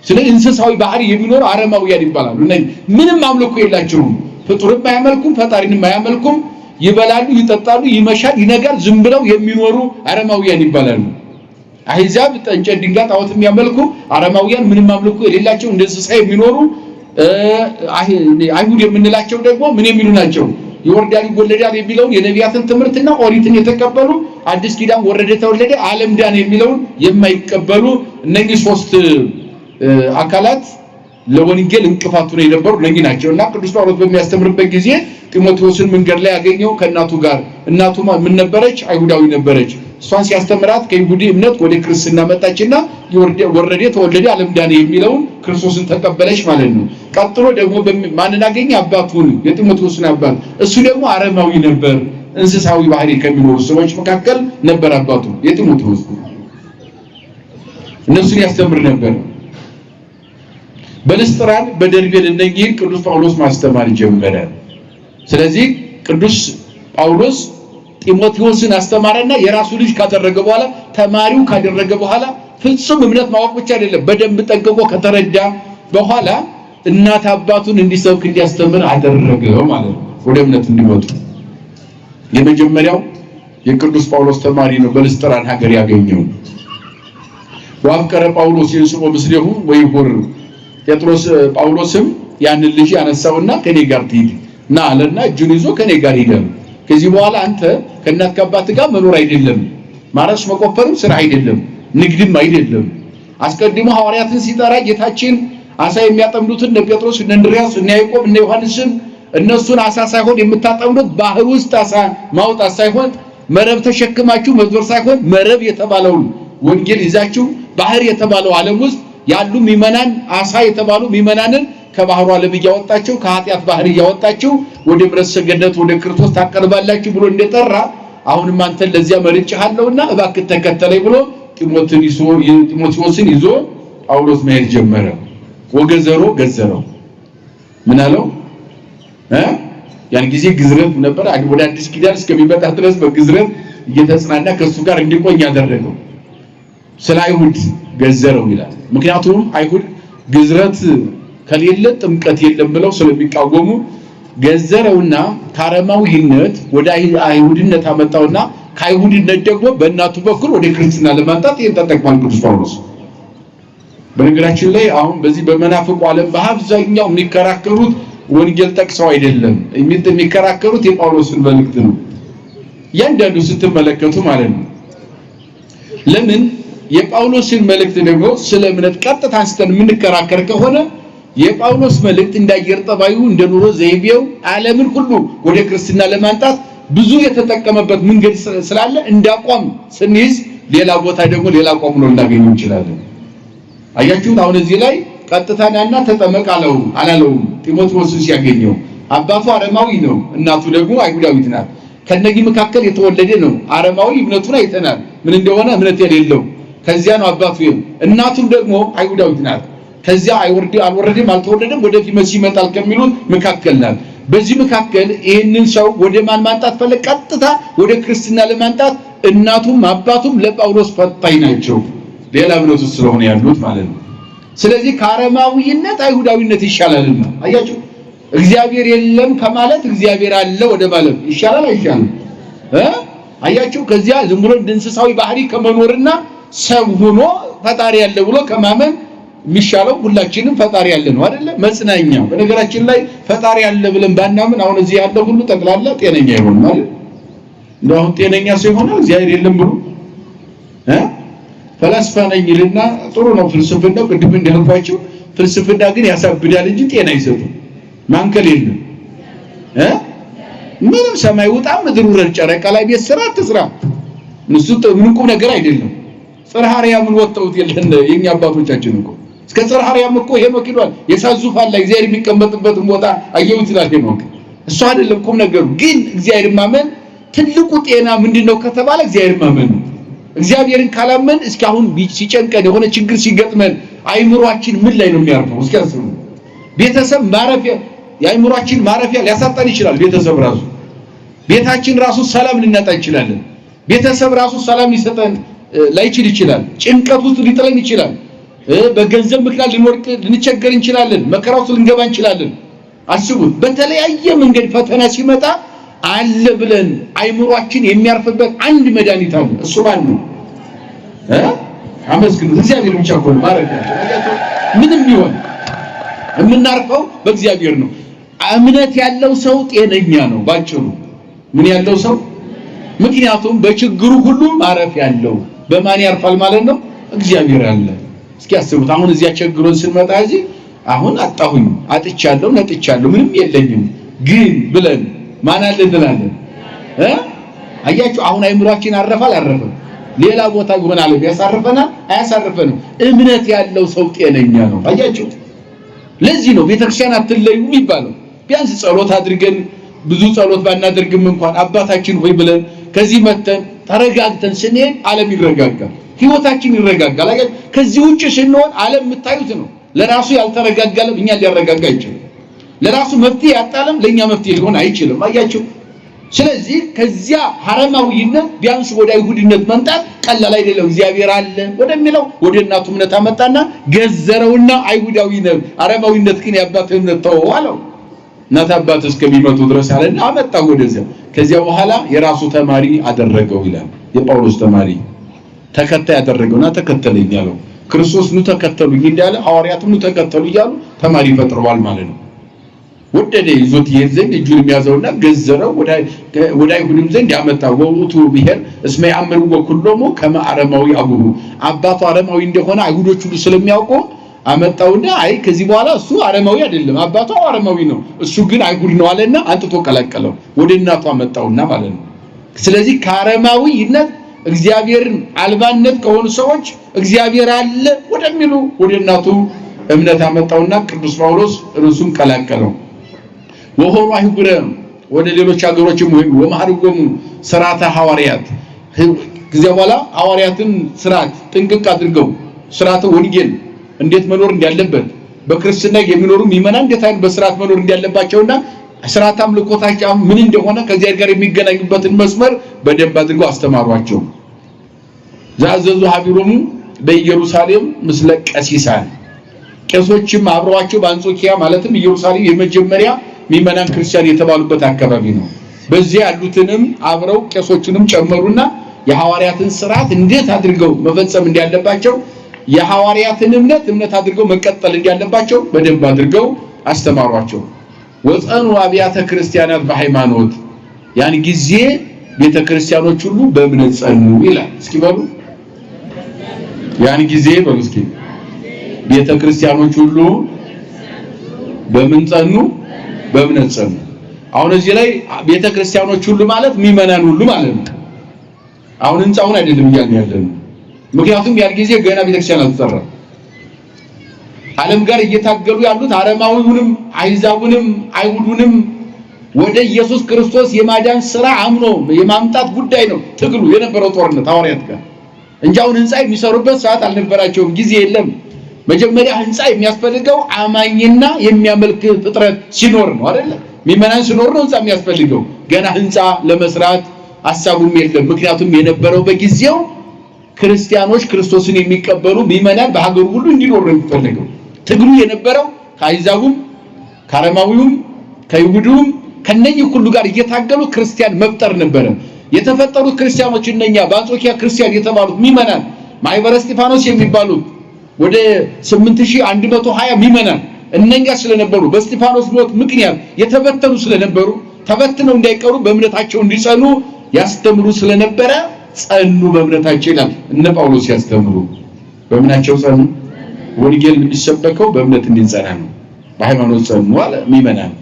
ስለዚህ እንስሳዊ ባህሪ የሚኖር አረማውያን ይባላሉ። እነኚህ ምንም አምልኮ የላቸውም። ፍጡርም አያመልኩም፣ ፈጣሪንም አያመልኩም። ይበላሉ፣ ይጠጣሉ፣ ይመሻል፣ ይነጋል፣ ዝም ብለው የሚኖሩ አረማውያን ይባላሉ። አሕዛብ እንጨት ድንጋይ ጣዖት የሚያመልኩ፣ አረማውያን ምንም አምልኮ የሌላቸው እንደ እንስሳ የሚኖሩ አይሁድ የምንላቸው ደግሞ ምን የሚሉ ናቸው? ይወርዳል ይወለዳል የሚለውን የነቢያትን ትምህርትና ኦሪትን የተቀበሉ አዲስ ኪዳን ወረደ ተወለደ ዓለም ዳን የሚለውን የማይቀበሉ እነኚህ ሶስት አካላት ለወንጌል እንቅፋቱ ነው የነበሩ እነኚህ ናቸውና ቅዱስ ጳውሎስ በሚያስተምርበት ጊዜ ጢሞቴዎስን መንገድ ላይ ያገኘው ከእናቱ ጋር እናቱ ምን ነበረች? አይሁዳዊ ነበረች። እሷን ሲያስተምራት ከይሁዲ እምነት ወደ ክርስትና መጣችና ወረደ ተወለደ ዓለም ዳነ የሚለውን ክርስቶስን ተቀበለች ማለት ነው። ቀጥሎ ደግሞ ማንን አገኘ? አባቱን፣ የጢሞቴዎስን አባት። እሱ ደግሞ አረማዊ ነበር። እንስሳዊ ባህሪ ከሚኖሩ ሰዎች መካከል ነበር አባቱ የጢሞቴዎስ። እነሱን ያስተምር ነበር። በልስጥራን በደርቤን እነኚህ ቅዱስ ጳውሎስ ማስተማር ጀመረ። ስለዚህ ቅዱስ ጳውሎስ ጢሞቴዎስን አስተማረና የራሱ ልጅ ካደረገ በኋላ ተማሪው ካደረገ በኋላ ፍጹም እምነት ማወቅ ብቻ አይደለም በደንብ ጠንቅቆ ከተረዳ በኋላ እናት አባቱን እንዲሰብክ እንዲያስተምር አደረገው ማለት ነው። ወደ እምነት እንዲመጡ የመጀመሪያው የቅዱስ ጳውሎስ ተማሪ ነው። በልስጥራን ሀገር ያገኘው ወአፍቀረ ጳውሎስ የንስኦ ምስሌሁ ወይሁር ጳውሎስም ያንን ልጅ ያነሳውና ከኔ ጋር ትሂድ እና አለና እጁን ይዞ ከኔ ጋር ሄደ። ከዚህ በኋላ አንተ ከእናት ከአባት ጋር መኖር አይደለም፣ ማረስ መቆፈርም ስራ አይደለም፣ ንግድም አይደለም። አስቀድሞ ሐዋርያትን ሲጠራ ጌታችን አሳ የሚያጠምዱትን እነ ጴጥሮስ እነ እንድርያስ እነ ያዕቆብ እነ ዮሐንስን እነሱን አሳ ሳይሆን የምታጠምዱት ባህር ውስጥ አሳ ማውጣት ሳይሆን መረብ ተሸክማችሁ መዞር ሳይሆን መረብ የተባለውን ወንጌል ይዛችሁ ባህር የተባለው ዓለም ውስጥ ያሉ ሚመናን አሳ የተባሉ ሚመናንን ከባህሩ ዓለም እያወጣችሁ ከኃጢአት ባህር እያወጣችሁ ወደ ምሕረት ሰገነት ወደ ክርስቶስ ታቀርባላችሁ ብሎ እንደጠራ አሁንም አንተን ለዚያ መርጬሃለሁና እባክህ ተከተለኝ ብሎ ጢሞቴዎስን ይዞ ጳውሎስ መሄድ ጀመረ። ወገዘሮ ገዘረው። ምን አለው? ያን ጊዜ ግዝረት ነበር። ወደ አዲስ ኪዳን እስከሚመጣ ድረስ በግዝረት እየተጽናና ከሱ ጋር እንዲቆይ ያደረገው ስለ አይሁድ ገዘረው ይላል። ምክንያቱም አይሁድ ግዝረት ከሌለ ጥምቀት የለም ብለው ስለሚቃወሙ ገዘረውና ከአረማዊነት ወደ አይሁድነት አመጣውና ከአይሁድነት ደግሞ በእናቱ በኩል ወደ ክርስትና ለማምጣት ተጠቅሟል ቅዱስ ጳውሎስ። በነገራችን ላይ አሁን በዚህ በመናፍቁ ዓለም በአብዛኛው የሚከራከሩት ወንጌል ጠቅሰው አይደለም የሚከራከሩት የጳውሎስን መልእክት ነው። ያንዳንዱ ስትመለከቱ ማለት ነው ለምን የጳውሎስን መልእክት ደግሞ ስለ እምነት ቀጥታ አንስተን የምንከራከር ከሆነ የጳውሎስ መልእክት እንዳየር ጠባዩ እንደኑሮ ዘይቤው ዓለምን ሁሉ ወደ ክርስትና ለማንጣት ብዙ የተጠቀመበት መንገድ ስላለ እንዳቋም ስንይዝ ሌላ ቦታ ደግሞ ሌላ አቋም ነው እናገኘው እንችላለን። አያችሁት? አሁን እዚህ ላይ ቀጥታና ተጠመቅ አላለውም። ጢሞቴዎስን ሲያገኘው አባቱ አረማዊ ነው፣ እናቱ ደግሞ አይሁዳዊት ናት። ከነዚህ መካከል የተወለደ ነው። አረማዊ እምነቱን አይተናል ምን እንደሆነ እምነት የሌለው ከዚያ ነው አባቱ። እናቱም ደግሞ አይሁዳዊት ናት። ከዚያ አልወረደም አልተወለደም ወደፊት መሲህ ይመጣል ከሚሉት መካከል ናት። በዚህ መካከል ይሄንን ሰው ወደ ማን ማንጣት ፈለገ? ቀጥታ ወደ ክርስትና ለማንጣት እናቱም አባቱም ለጳውሎስ ፈታኝ ናቸው፣ ሌላ እምነት ውስጥ ስለሆነ ያሉት ማለት ነው። ስለዚህ ከአረማዊነት አይሁዳዊነት ይሻላልና አያችሁ፣ እግዚአብሔር የለም ከማለት እግዚአብሔር አለ ወደ ማለት ይሻላል አይሻልም? አያችሁ፣ ከዚያ ዝም ብሎ እንስሳዊ ባህሪ ከመኖርና ሰው ሆኖ ፈጣሪ ያለ ብሎ ከማመን የሚሻለው ሁላችንም ፈጣሪ ያለ ነው አይደለ? መጽናኛው በነገራችን ላይ ፈጣሪ ያለ ብለን ባናምን አሁን እዚህ ያለ ሁሉ ጠቅላላ ጤነኛ ይሆን ማለት እንደው አሁን ጤነኛ ሰው ይሆናል እግዚአብሔር የለም ብሎ ፈላስፋ ነኝ ይልና ጥሩ ነው ፍልስፍናው። ቅድም እንዳልኳችሁ ፍልስፍና ግን ያሳብዳል እንጂ ጤና አይሰጥም። ማንከል የለም ምንም ሰማይ ውጣ ምድር ውረድ ጨረቃ ላይ ቤት ስራ አትስራ እሱ ምንም ቁም ነገር አይደለም። ጽርሐ አርያምን ወጣውት የለን የኛ አባቶቻችን እኮ እስከ ጽርሐ አርያም እኮ ሄኖክ ሄዷል። የሳዙፋን ላይ እግዚአብሔር የሚቀመጥበትን ቦታ አየሁት ይላል ሄኖክ። እሱ አይደለም ቁም ነገሩ። ግን እግዚአብሔር ማመን ትልቁ ጤና ምንድነው ከተባለ እግዚአብሔር ማመን ነው። እግዚአብሔርን ካላመን እስካሁን ሲጨንቀን የሆነ ችግር ሲገጥመን አይምሮአችን ምን ላይ ነው የሚያርፈው? እስኪ አስቡ። ቤተሰብ ማረፊያ የአይምሮአችን ማረፊያ ሊያሳጣን ይችላል። ቤተሰብ ራሱ ቤታችን ራሱ ሰላም ልናጣ እንችላለን። ቤተሰብ ራሱ ሰላም ሊሰጠን ላይችል ይችላል። ጭንቀት ውስጥ ሊጥለን ይችላል። በገንዘብ ምክንያት ልንቸገር እንችላለን። መከራ ውስጥ ልንገባ እንችላለን። አስቡት፣ በተለያየ መንገድ ፈተና ሲመጣ አለ ብለን አይምሮአችን የሚያርፍበት አንድ መድኃኒት አለ። እሱ ማን ነው? አመስግኑት። እግዚአብሔር ብቻ እኮ ነው ማረፊያ። ምንም ቢሆን የምናርፈው በእግዚአብሔር ነው። እምነት ያለው ሰው ጤነኛ ነው ባጭሩ። ምን ያለው ሰው? ምክንያቱም በችግሩ ሁሉ ማረፊያ ያለው በማን ያርፋል ማለት ነው? እግዚአብሔር አለ። እስኪ አስቡት። አሁን እዚያ ቸግሮን ስንመጣ እዚህ አሁን አጣሁኝ፣ አጥቻለሁ፣ ነጥቻለሁ፣ ምንም የለኝም ግን ብለን ማን አለ እንላለን? አያችሁ፣ አሁን አይምሮአችን አረፋል አረፈ? ሌላ ቦታ ይሆናል ያሳርፈናል አያሳርፈንም። እምነት ያለው ሰው ጤነኛ ነው። አያችሁ፣ ለዚህ ነው ቤተክርስቲያን አትለዩ የሚባለው። ቢያንስ ጸሎት አድርገን ብዙ ጸሎት ባናደርግም እንኳን አባታችን ሆይ ብለን ከዚህ መተን ተረጋግተን ስንሄድ ዓለም ይረጋጋል፣ ህይወታችን ይረጋጋል። አያችሁ፣ ከዚህ ውጭ ስንሆን ዓለም የምታዩት ነው። ለራሱ ያልተረጋጋለም እኛ ሊያረጋጋ አይችልም። ለራሱ መፍትሄ ያጣለም ለኛ መፍትሄ ሊሆን አይችልም። አያችሁ፣ ስለዚህ ከዚያ ሐረማዊነት ቢያንስ ወደ አይሁድነት መምጣት ቀላል አይደለም። እግዚአብሔር አለ ወደሚለው ወደ እናቱ እምነት አመጣና ገዘረውና አይሁዳዊነት አረማዊነት ግን ያባትህ እምነት ተወው አለው። እናት አባት እስከሚመጡ ድረስ አለና አመጣው ወደዚያ። ከዚያ በኋላ የራሱ ተማሪ አደረገው ይላል። የጳውሎስ ተማሪ ተከታይ አደረገውና ተከተለኝ አለው። ክርስቶስ ኑ ተከተሉኝ እንዳለ ሐዋርያቱም ኑ ተከተሉ እያሉ ተማሪ ፈጥረዋል ማለት ነው። ወደደ ይዞት ይሄድ ዘንድ እጁን የሚያዘውና ገዘረው ወደ አይሁድም ዘንድ ያመጣው። ወውቱ ብሔር እስመ ያምሩ ወኩሎሙ ከመ አረማዊ አቡሁ፣ አባቱ አረማዊ እንደሆነ አይሁዶች ሁሉ ስለሚያውቁ አመጣውና አይ ከዚህ በኋላ እሱ አረማዊ አይደለም አባቱ አረማዊ ነው እሱ ግን አይሁድ ነው አለና አንጥቶ ቀላቀለው ወደ እናቱ አመጣውና ማለት ነው። ስለዚህ ከአረማዊነት እግዚአብሔርን አልባነት ከሆኑ ሰዎች እግዚአብሔር አለ ወደሚሉ ወደ እናቱ እምነት አመጣውና ቅዱስ ጳውሎስ ርሱን ቀላቀለው። ወሆሩ አይሁድ ወደ ሌሎች ሀገሮችም ሆኑ ወማርጎሙ ሥርዓተ ሐዋርያት፣ ከዚያ በኋላ ሐዋርያትን ሥርዓት ጥንቅቅ አድርገው ሥርዓተ ወንጌል እንዴት መኖር እንዳለበት በክርስትና የሚኖሩ ምእመናን እንዴት አይነት በሥርዓት መኖር እንዳለባቸውና ሥርዓተ አምልኮታቸው ምን እንደሆነ ከእግዚአብሔር ጋር የሚገናኙበትን መስመር በደንብ አድርገው አስተማሯቸው። ዛዘዙ ሀቢሮሙ በኢየሩሳሌም ምስለ ቀሲሳን፣ ቄሶችም አብረዋቸው በአንጾኪያ ማለትም ኢየሩሳሌም የመጀመሪያ ምእመናን ክርስቲያን የተባሉበት አካባቢ ነው። በዚህ ያሉትንም አብረው ቄሶችንም ጨመሩና የሐዋርያትን ሥርዓት እንዴት አድርገው መፈጸም እንዳለባቸው የሐዋርያትን እምነት አድርገው መቀጠል እንዳለባቸው በደንብ አድርገው አስተማሯቸው። ወጸኑ አብያተ ክርስቲያናት በሃይማኖት፣ ያን ጊዜ ቤተክርስቲያኖች ሁሉ በእምነት ጸኑ ይላል። እስኪ በሉ ያን ጊዜ በሉስኪ ቤተ ክርስቲያኖች ሁሉ በምን ጸኑ? በእምነት ጸኑ። አሁን እዚህ ላይ ቤተ ክርስቲያኖች ሁሉ ማለት ምእመናን ሁሉ ማለት ነው። አሁን ህንጻውን አይደለም እያልን ያለን። ምክንያቱም ያን ጊዜ ገና ቤተ ክርስቲያን አልተጠራም። ዓለም ጋር እየታገሉ ያሉት አረማዊውንም አይዛቡንም አይሁዱንም ወደ ኢየሱስ ክርስቶስ የማዳን ሥራ አምኖ የማምጣት ጉዳይ ነው ትግሉ የነበረው ጦርነት ሐዋርያት ጋር እንጂ አሁን ህንጻ የሚሰሩበት ሰዓት አልነበራቸውም፣ ጊዜ የለም። መጀመሪያ ህንጻ የሚያስፈልገው አማኝና የሚያመልክ ፍጥረት ሲኖር ነው አይደል? ምእመናን ሲኖር ነው ህንጻ የሚያስፈልገው። ገና ህንጻ ለመስራት ሐሳቡም የለም። ምክንያቱም የነበረው በጊዜው ክርስቲያኖች ክርስቶስን የሚቀበሉ ምእመናን በሀገሩ ሁሉ እንዲኖር ነው የሚፈልገው። ትግሉ የነበረው ከአይዛቡም ከአረማዊውም ከይሁዱም ከነኚህ ሁሉ ጋር እየታገሉ ክርስቲያን መፍጠር ነበረ። የተፈጠሩት ክርስቲያኖች እነኛ በአንጾኪያ ክርስቲያን የተባሉት ምእመናን ማኅበረ እስጢፋኖስ የሚባሉት ወደ 8120 ምእመናን እነኛ ስለነበሩ በእስጢፋኖስ ሞት ምክንያት የተበተኑ ስለነበሩ ተበትነው እንዳይቀሩ በእምነታቸው እንዲጸኑ ያስተምሩ ስለነበረ ጸኑ በእምነታቸው ይላል። እነ ጳውሎስ ያስተምሩ በእምነታቸው ጸኑ። ወንጌል የሚሰበከው በእምነት እንዲጸና ነው። በሃይማኖት ጸኑ አለ ምእመናን።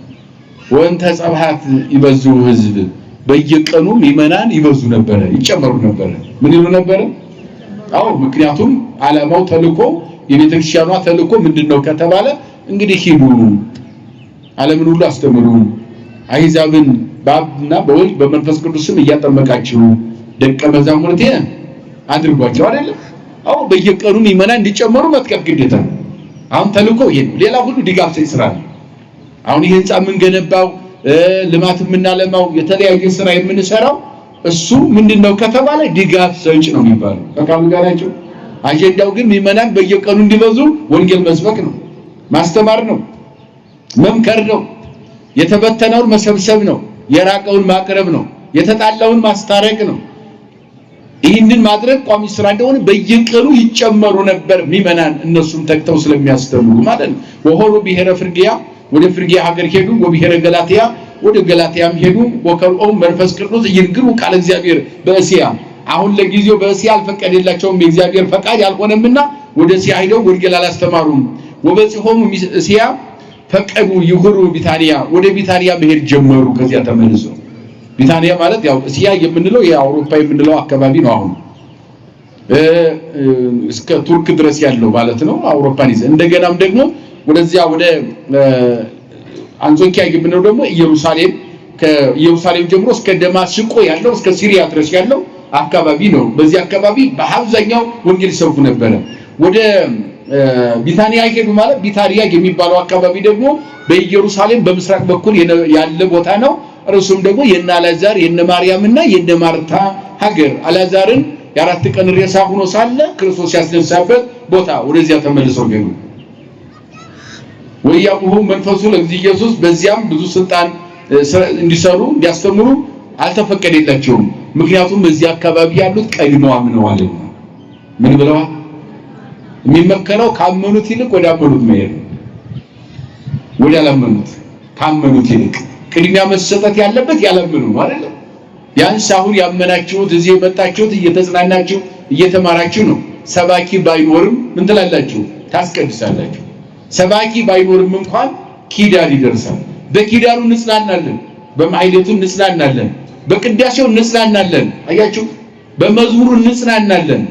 ወንተ ጸብሐት ይበዙ ሕዝብ በየቀኑ ምእመናን ይበዙ ነበረ፣ ይጨመሩ ነበረ። ምን ይሉ ነበረ? አዎ ምክንያቱም ዓላማው ተልኮ የቤተክርስቲያኗ ተልኮ ምንድነው ከተባለ እንግዲህ ሂዱ ዓለምን ሁሉ አስተምሩ፣ አሕዛብን በአብና በወልድ በመንፈስ ቅዱስም እያጠመቃችሁ ደቀ መዛሙርቴ አድርጓቸው አይደል? አዎ በየቀኑ ምእመናን እንዲጨመሩ መትከፍ ግዴታ ነው። አሁን ተልኮ ይሄ ነው። ሌላ ሁሉ ድጋፍ ስራ ነው። አሁን ይሄ ህንጻ የምንገነባው ልማት የምናለማው የተለያየ ስራ የምንሰራው እሱ ምንድነው ከተባለ ድጋፍ ሰጭ ነው የሚባለው። በቃሉ ጋር ናቸው። አጀንዳው ግን ምእመናን በየቀኑ እንዲበዙ ወንጌል መስበክ ነው፣ ማስተማር ነው፣ መምከር ነው፣ የተበተነውን መሰብሰብ ነው፣ የራቀውን ማቅረብ ነው፣ የተጣላውን ማስታረቅ ነው። ይህንን ማድረግ ቋሚ ስራ እንደሆነ በየቀኑ ይጨመሩ ነበር ምእመናን፣ እነሱም ተክተው ስለሚያስተምሩ ማለት ነው። ወሆሩ ብሔረ ፍርግያ ወደ ፍርግያ ሀገር ሄዱ፣ ወብሔረ ገላትያ ወደ ገላትያም ሄዱ። ወከልኦም መንፈስ ቅዱስ ይንግሩ ቃል እግዚአብሔር በእስያ። አሁን ለጊዜው በእስያ አልፈቀደላቸውም፣ የእግዚአብሔር ፈቃድ ያልሆነምና ወደ እስያ ሄደው ወንጌል አላስተማሩም። ወበጽሖሙ እስያ ፈቀዱ ይሁሩ ቢታንያ፣ ወደ ቢታንያ መሄድ ጀመሩ። ከዚያ ተመልሰው ቢታንያ ማለት ያው እስያ የምንለው የአውሮፓ የምንለው አካባቢ ነው። አሁን እስከ ቱርክ ድረስ ያለው ማለት ነው አውሮፓን ይዘ እንደገናም ደግሞ ወደዚያ ወደ አንጾኪያ የምንለው ደግሞ ኢየሩሳሌም፣ ከኢየሩሳሌም ጀምሮ እስከ ደማስቆ ያለው እስከ ሲሪያ ድረስ ያለው አካባቢ ነው። በዚህ አካባቢ በአብዛኛው ወንጌል ይሰብኩ ነበረ። ወደ ቢታንያ ሄዱ ማለት ቢታንያ የሚባለው አካባቢ ደግሞ በኢየሩሳሌም በምስራቅ በኩል ያለ ቦታ ነው። እርሱም ደግሞ የነ አልዓዛር የነ ማርያምና የነ ማርታ ሀገር፣ አልዓዛርን የ4 ቀን ሬሳ ሆኖ ሳለ ክርስቶስ ያስነሳበት ቦታ ወደዚያ ተመልሰው ገቡ። ወያቁሁ መንፈሱ ለእግዚእ ኢየሱስ፣ በዚያም ብዙ ስልጣን እንዲሰሩ እንዲያስተምሩ አልተፈቀደላቸውም። ምክንያቱም በዚህ አካባቢ ያሉት ቀድመው አምነዋል። ምን ብለዋል? የሚመከረው ካመኑት ይልቅ ወደ አመኑት መሄድ ነው። ወደ አላመኑት ካመኑት ይልቅ ቅድሚያ መሰጠት ያለበት ያላመኑ ነው አይደል? ያንስ አሁን ያመናችሁት እዚህ የመጣችሁት እየተጽናናችሁ እየተማራችሁ ነው። ሰባኪ ባይኖርም ምን ትላላችሁ? ታስቀድሳላችሁ። ሰባኪ ባይኖርም እንኳን ኪዳን ይደርሳል። በኪዳኑ እንጽናናለን፣ በማሕሌቱ እንጽናናለን፣ በቅዳሴው እንጽናናለን። አያችሁ፣ በመዝሙሩ እንጽናናለን።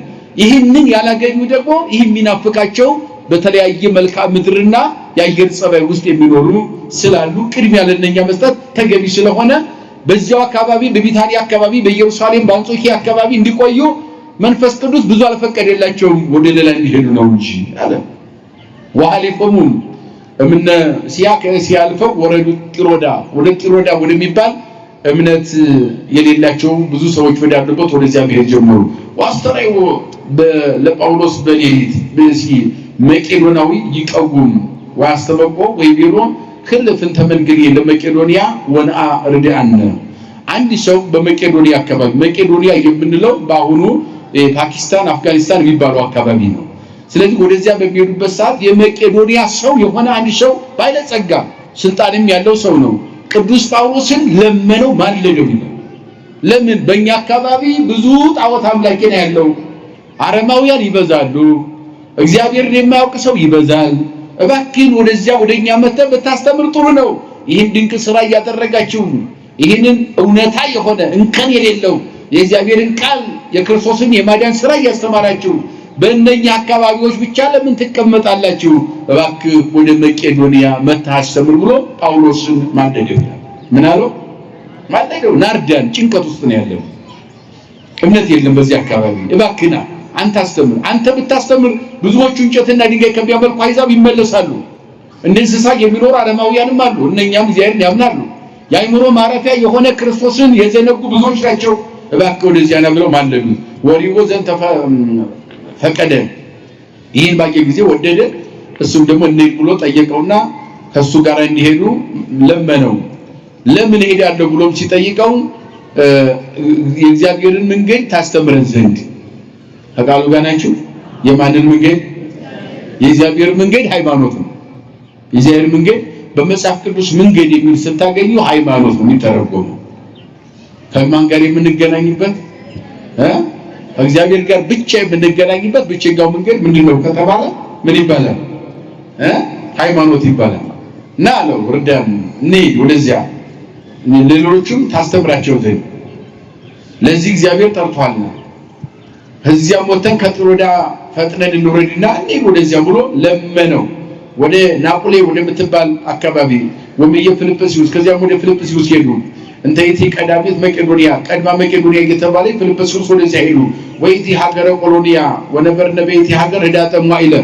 ይህንን ያላገኙ ደግሞ ይህ የሚናፍቃቸው በተለያየ መልክዓ ምድርና የአየር ጸባይ ውስጥ የሚኖሩ ስላሉ ቅድሚያ ለነኛ መስጠት ተገቢ ስለሆነ በዚያው አካባቢ በቢታንያ አካባቢ በኢየሩሳሌም በአንጾኪያ አካባቢ እንዲቆዩ መንፈስ ቅዱስ ብዙ አልፈቀደላቸውም። ወደ ሌላ እንዲሄዱ ነው እንጂ አለ። ወሐሊፎሙ እምነ ሲያ ከእስያ አልፈው ወረዱ ጢሮዳ፣ ወደ ጢሮዳ ወደሚባል እምነት የሌላቸው ብዙ ሰዎች ወዳሉበት ወደዚያ መሄድ ጀመሩ። ዋስተራይዎ ለጳውሎስ በሌሊት በሲ መቄዶናዊ ይቀውም ዋስተበቆ ወይቤሎ ክልፍን ተመንገሪ ለመቄዶንያ ወንአ ርዳአነ። አንድ ሰው በመቄዶንያ አካባቢ፣ መቄዶንያ የምንለው በአሁኑ ፓኪስታን አፍጋኒስታን የሚባለው አካባቢ ነው። ስለዚህ ወደዚያ በሚሄዱበት ሰዓት የመቄዶንያ ሰው የሆነ አንድ ሰው ባለጸጋ ስልጣንም ያለው ሰው ነው። ቅዱስ ጳውሎስን ለመነው፣ ማለደው ይላል። ለምን? በእኛ አካባቢ ብዙ ጣዖት አምላኪ ነው ያለው፣ አረማውያን ይበዛሉ። እግዚአብሔርን የማያውቅ ሰው ይበዛል። እባክህን ወደዚያ ወደኛ መጥተህ ብታስተምር ጥሩ ነው። ይህን ድንቅ ስራ እያደረጋችሁ ይህንን እውነታ የሆነ እንከን የሌለው የእግዚአብሔርን ቃል የክርስቶስን የማዳን ስራ እያስተማራችሁ በእነኛ አካባቢዎች ብቻ ለምን ትቀመጣላችሁ? እባክህ ወደ መቄዶንያ መጥተህ አስተምር ብሎ ጳውሎስን ማለደው። ምን አለው? ማለደው። ናርዳን ጭንቀት ውስጥ ነው ያለው። እምነት የለም በዚህ አካባቢ። እባክህና አንተ አስተምር። አንተ ብታስተምር ብዙዎቹ እንጨትና ድንጋይ ከሚያመልኩ አሕዛብ ይመለሳሉ። እንደ እንስሳ የሚኖሩ አረማውያንም አሉ። እነኛም እግዚአብሔርን ያምናሉ። የአእምሮ ማረፊያ የሆነ ክርስቶስን የዘነጉ ብዙዎች ናቸው። እባክህ ወደዚያ ና ብለው ማለዱ። ወሪቦ ዘንድ ፈቀደ። ይህን ባየ ጊዜ ወደደ። እሱም ደግሞ እንሂድ ብሎ ጠየቀውና ከሱ ጋር እንዲሄዱ ለመነው። ለምን ሄዳለሁ ብሎም ሲጠይቀው የእግዚአብሔርን መንገድ ታስተምረን ዘንድ ከቃሉ ጋር ናችሁ። የማንን መንገድ? የእግዚአብሔር መንገድ ሃይማኖት ነው። የእግዚአብሔር መንገድ በመጽሐፍ ቅዱስ መንገድ የሚል ስታገኙ ሃይማኖት ነው የሚተረጎመው። ከማን ጋር የምንገናኝበት እግዚአብሔር ጋር ብቻ የምንገናኝበት ብቸኛው መንገድ ምንድነው ከተባለ ምን ይባላል? ሃይማኖት ይባላል። እና አለው ወርዳን እንሂድ ወደዚያ ሌሎችም ታስተምራቸው ዘንድ ለዚህ እግዚአብሔር ጠርቷልና ከዚያም ወተን ከጥሮዳ ፈጥነን እንውረድና እንሂድ ወደዚያ ብሎ ለመነው። ወደ ናፖሌ ወደምትባል አካባቢ ወመየ ፊልጵስዩስ ከዚያም ወደ ፊልጵስዩስ ሄዱ። እንተ ይእቲ ቀዳሚት መቄዶንያ ቀድማ መቄዶንያ እየተባለ ፊልጵስዩስ ወደዚያ ሄዱ። ወይእቲ ሀገረ ቆሎንያ ወነበርነ በይእቲ ሀገር ህዳጠ ሟኢለ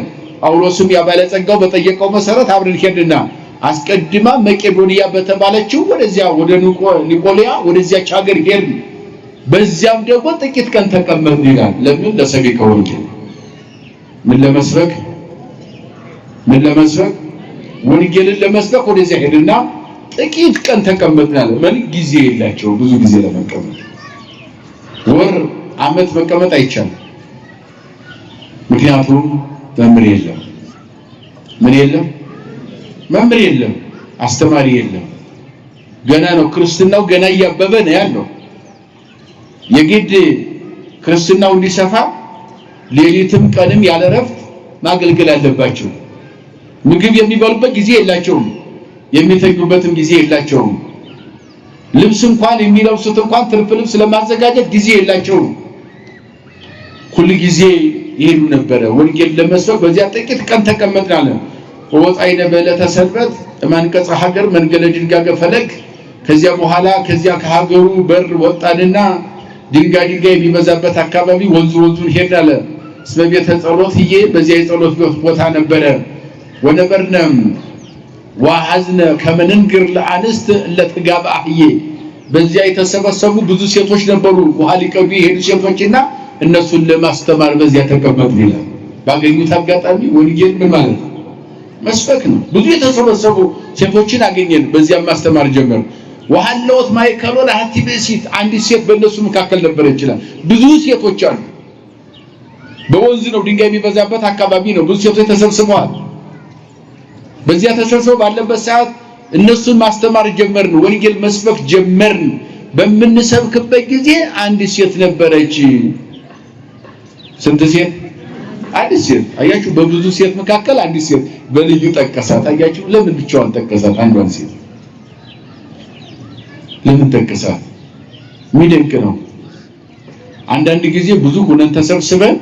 ጳውሎስም ያባለጸጋው በጠየቀው መሰረት አብረን ሄድና አስቀድማ መቄዶንያ በተባለችው ወደዚያ ወደ ኒቆሊያ ወደዚያች ሀገር ሄድን። በዚያም ደግሞ ጥቂት ቀን ተቀመጥን ይላል። ለምን? ለሰበከ ወንጌል። ምን ለመስበክ ወንጌልን ለመስበክ ወደዚያ ሄድና ጥቂት ቀን ተቀመጥናል። ምን ጊዜ የላቸው ብዙ ጊዜ ለመቀመጥ ወር አመት መቀመጥ አይቻልም። ምክንያቱም መምህር የለም። ምን የለም? መምህር የለም፣ አስተማሪ የለም። ገና ነው ክርስትናው፣ ገና እያበበ ነው ያለው። የግድ ክርስትናው እንዲሰፋ ሌሊትም ቀንም ያለ እረፍት ማገልገል አለባቸው። ምግብ የሚበሉበት ጊዜ የላቸውም፣ የሚተኙበትም ጊዜ የላቸውም። ልብስ እንኳን የሚለብሱት እንኳን ትርፍ ልብስ ለማዘጋጀት ጊዜ የላቸውም። ሁሉ ጊዜ ይሄዱ ነበረ ወንጌል ለመስበክ። በዚያ ጥቂት ቀን ተቀመጥናል። ወጣይነ በዕለተ ሰንበት ማንቀጽ ሀገር መንገለ ድንጋገ ፈለግ። ከዚያ በኋላ ከዚያ ከሀገሩ በር ወጣንና ድንጋይ የሚበዛበት አካባቢ ወንዙን ሄድናለ። እስመ ቤተ ጸሎት ይዬ በዚያ የጸሎት ቦታ ነበረ። ወነበርነ ወሐዝነ ከመንንግር ለአንስት ለተጋባህዬ በዚያ የተሰበሰቡ ብዙ ሴቶች ነበሩ። ውሃ ሊቀዱ የሄዱ ሴቶችና እነሱን ለማስተማር በዚያ ተቀመጥን ይላል። ባገኙት አጋጣሚ ወንጌል ምን ማለት ነው? መስበክ ነው። ብዙ የተሰበሰቡ ሴቶችን አገኘን። በዚያም ማስተማር ጀመር። ወሐለወት ማይከሎ ለሐቲ በሲት አንዲት ሴት በእነሱ መካከል ነበረች ይችላል። ብዙ ሴቶች አሉ። በወንዝ ነው፣ ድንጋይ የሚበዛበት አካባቢ ነው። ብዙ ሴቶች ተሰብስበዋል። በዚያ ተሰብስበው ባለበት ሰዓት እነሱን ማስተማር ጀመርን። ወንጌል መስበክ ጀመርን። በምንሰብክበት ጊዜ አንዲት ሴት ነበረች። ስንት ሴት? አንዲት ሴት። አያችሁ፣ በብዙ ሴት መካከል አንዲት ሴት በልዩ ጠቀሳት። አያችሁ፣ ለምን ብቻዋን ጠቀሳት? አንዷን ሴት ለምን ጠቀሳት? የሚደንቅ ነው። አንዳንድ ጊዜ ብዙ ሆነን ተሰብስበን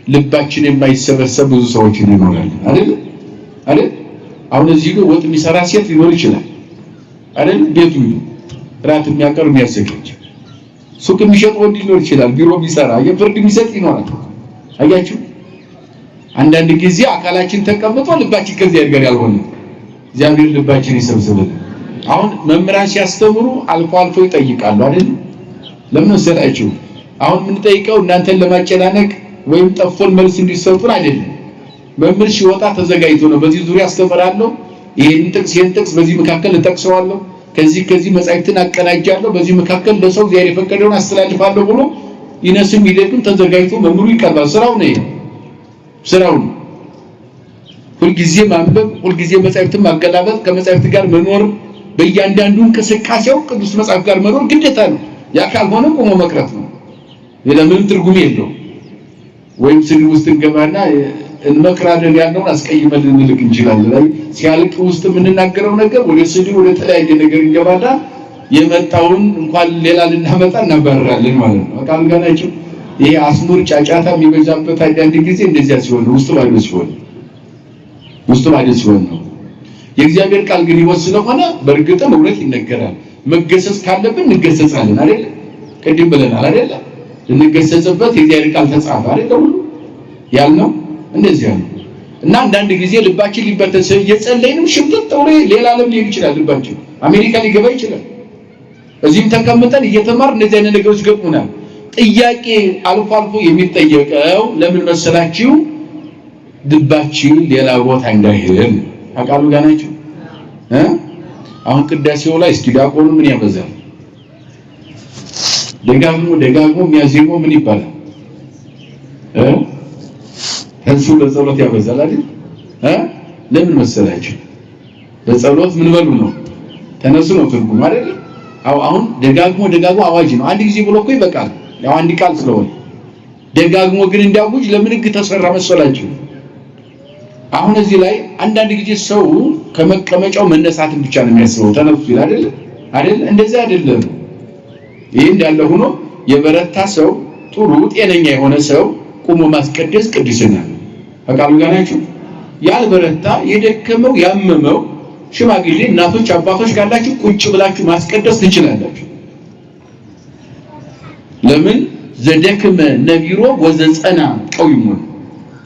ልባችን የማይሰበሰብ ብዙ ሰዎች ይኖራሉ አይደል? አሁን እዚህ ጋር ወጥ የሚሰራ ሴት ሊኖር ይችላል አይደል? ቤቱ ራት የሚያቀርብ የሚያዘጋጅ ሱቅ የሚሸጥ ወንድ ሊኖር ይችላል። ቢሮ የሚሰራ የፍርድ የሚሰጥ ይኖራል። አያችሁ፣ አንዳንድ ጊዜ አካላችን ተቀምጦ ልባችን ከዚህ ያርገር ያልሆነ እግዚአብሔር ልባችን ይሰብስብልን። አሁን መምህራን ሲያስተምሩ አልፎ ይጠይቃሉ አይደል? ለምን መሰላችሁ? አሁን ምን ጠይቀው እናንተን ለማጨናነቅ ወይም ጠፎን መልስ እንዲሰጡን አይደለም። መምህር ሲወጣ ተዘጋጅቶ ነው። በዚህ ዙሪያ አስተምራለሁ፣ ይሄን ጥቅስ በዚህ መካከል እጠቅሰዋለሁ፣ ከዚህ መጻሕፍትን አቀናጃለሁ፣ በዚህ መካከል ለሰው እግዚአብሔር የፈቀደውን አስተላልፋለሁ ብሎ ይነስም ይደግም ተዘጋጅቶ መምህሩ ይቀርባል። ስራው ነው። ሁልጊዜ ማንበብ፣ ሁልጊዜ መጻሕፍትን ማገላበጥ፣ ከመጻሕፍት ጋር መኖር፣ በእያንዳንዱ እንቅስቃሴው ቅዱስ መጽሐፍ ጋር መኖር ግዴታ ነው። ያ ካልሆነ ቆሞ መቅረት ነው። ሌላ ምንም ትርጉም የለውም። ወይም ስድብ ውስጥ እንገባና እንመክራለን ያለውን አስቀይመን ልንልክ እንችላለን። ላይ ሲያልቅ ውስጥ የምንናገረው ነገር ወደ ስድብ ወደ ተለያየ ነገር እንገባና የመጣውን እንኳን ሌላ ልናመጣ እናባረራለን ማለት ነው። አቃል ጋናችሁ ይሄ አስሙር ጫጫታ የሚበዛበት አንዳንድ ጊዜ እንደዚያ ሲሆን ውስጥ ባዶ ሲሆን ነው። የእግዚአብሔር ቃል ግን ይወስ ስለሆነ በእርግጥም እውነት ይነገራል። መገሰጽ ካለብን እንገሰጻለን አይደል? ቅድም ብለናል አይደል? እንገሰጽበት የእግዚአብሔር ቃል ተጻፈ አይደል? ሁሉ ያልነው እንደዚያ ነው። እና አንዳንድ ጊዜ ልባችን ሊበተስ እየጸለይንም ሽምጥጥ ብሎ ሌላ ዓለም ሊሄድ ይችላል። ልባችን አሜሪካ ሊገባ ይችላል። እዚህም ተቀምጠን እየተማር እንደዚህ አይነት ነገሮች ገጥሙናል። ጥያቄ አልፎ አልፎ የሚጠየቀው ለምን መሰላችሁ? ልባችን ሌላ ቦታ እንዳይሄድ አቃሉ ጋር ናችሁ። አሁን ቅዳሴው ላይ እስኪ ዲያቆኑ ምን ያበዛል? ደጋግሞ የሚያዜመው ምን ይባላል? ተንሱ ለጸሎት ያበዛል አይደል? ለምን መሰላችሁ? ለጸሎት ምን በሉ ነው? ተነሱ ነው ትርጉም አይደል? አሁን ደጋግሞ አዋጅ ነው። አንድ ጊዜ ብሎ እኮ ይበቃል። ያው አንድ ቃል ስለሆነ ደጋግሞ ግን እንዲያውጅ ለምን ሕግ ተሰራ መሰላችሁ? አሁን እዚህ ላይ አንዳንድ ጊዜ ሰው ከመቀመጫው መነሳትን ብቻ ነው የሚያስበው። ተነሱ ይላል አይደል? እንደዚህ አይደለም። ይሄ እንዳለ ሆኖ የበረታ ሰው ጥሩ ጤነኛ የሆነ ሰው ቆሞ ማስቀደስ ቅድስና ነው። አቃሉ ጋር ናችሁ። ያልበረታ የደከመው ያመመው ሽማግሌ እናቶች አባቶች ካላችሁ ቁጭ ብላችሁ ማስቀደስ ትችላላችሁ። ለምን ዘደክመ ነቢሮ ወዘጸና ቀዊሙ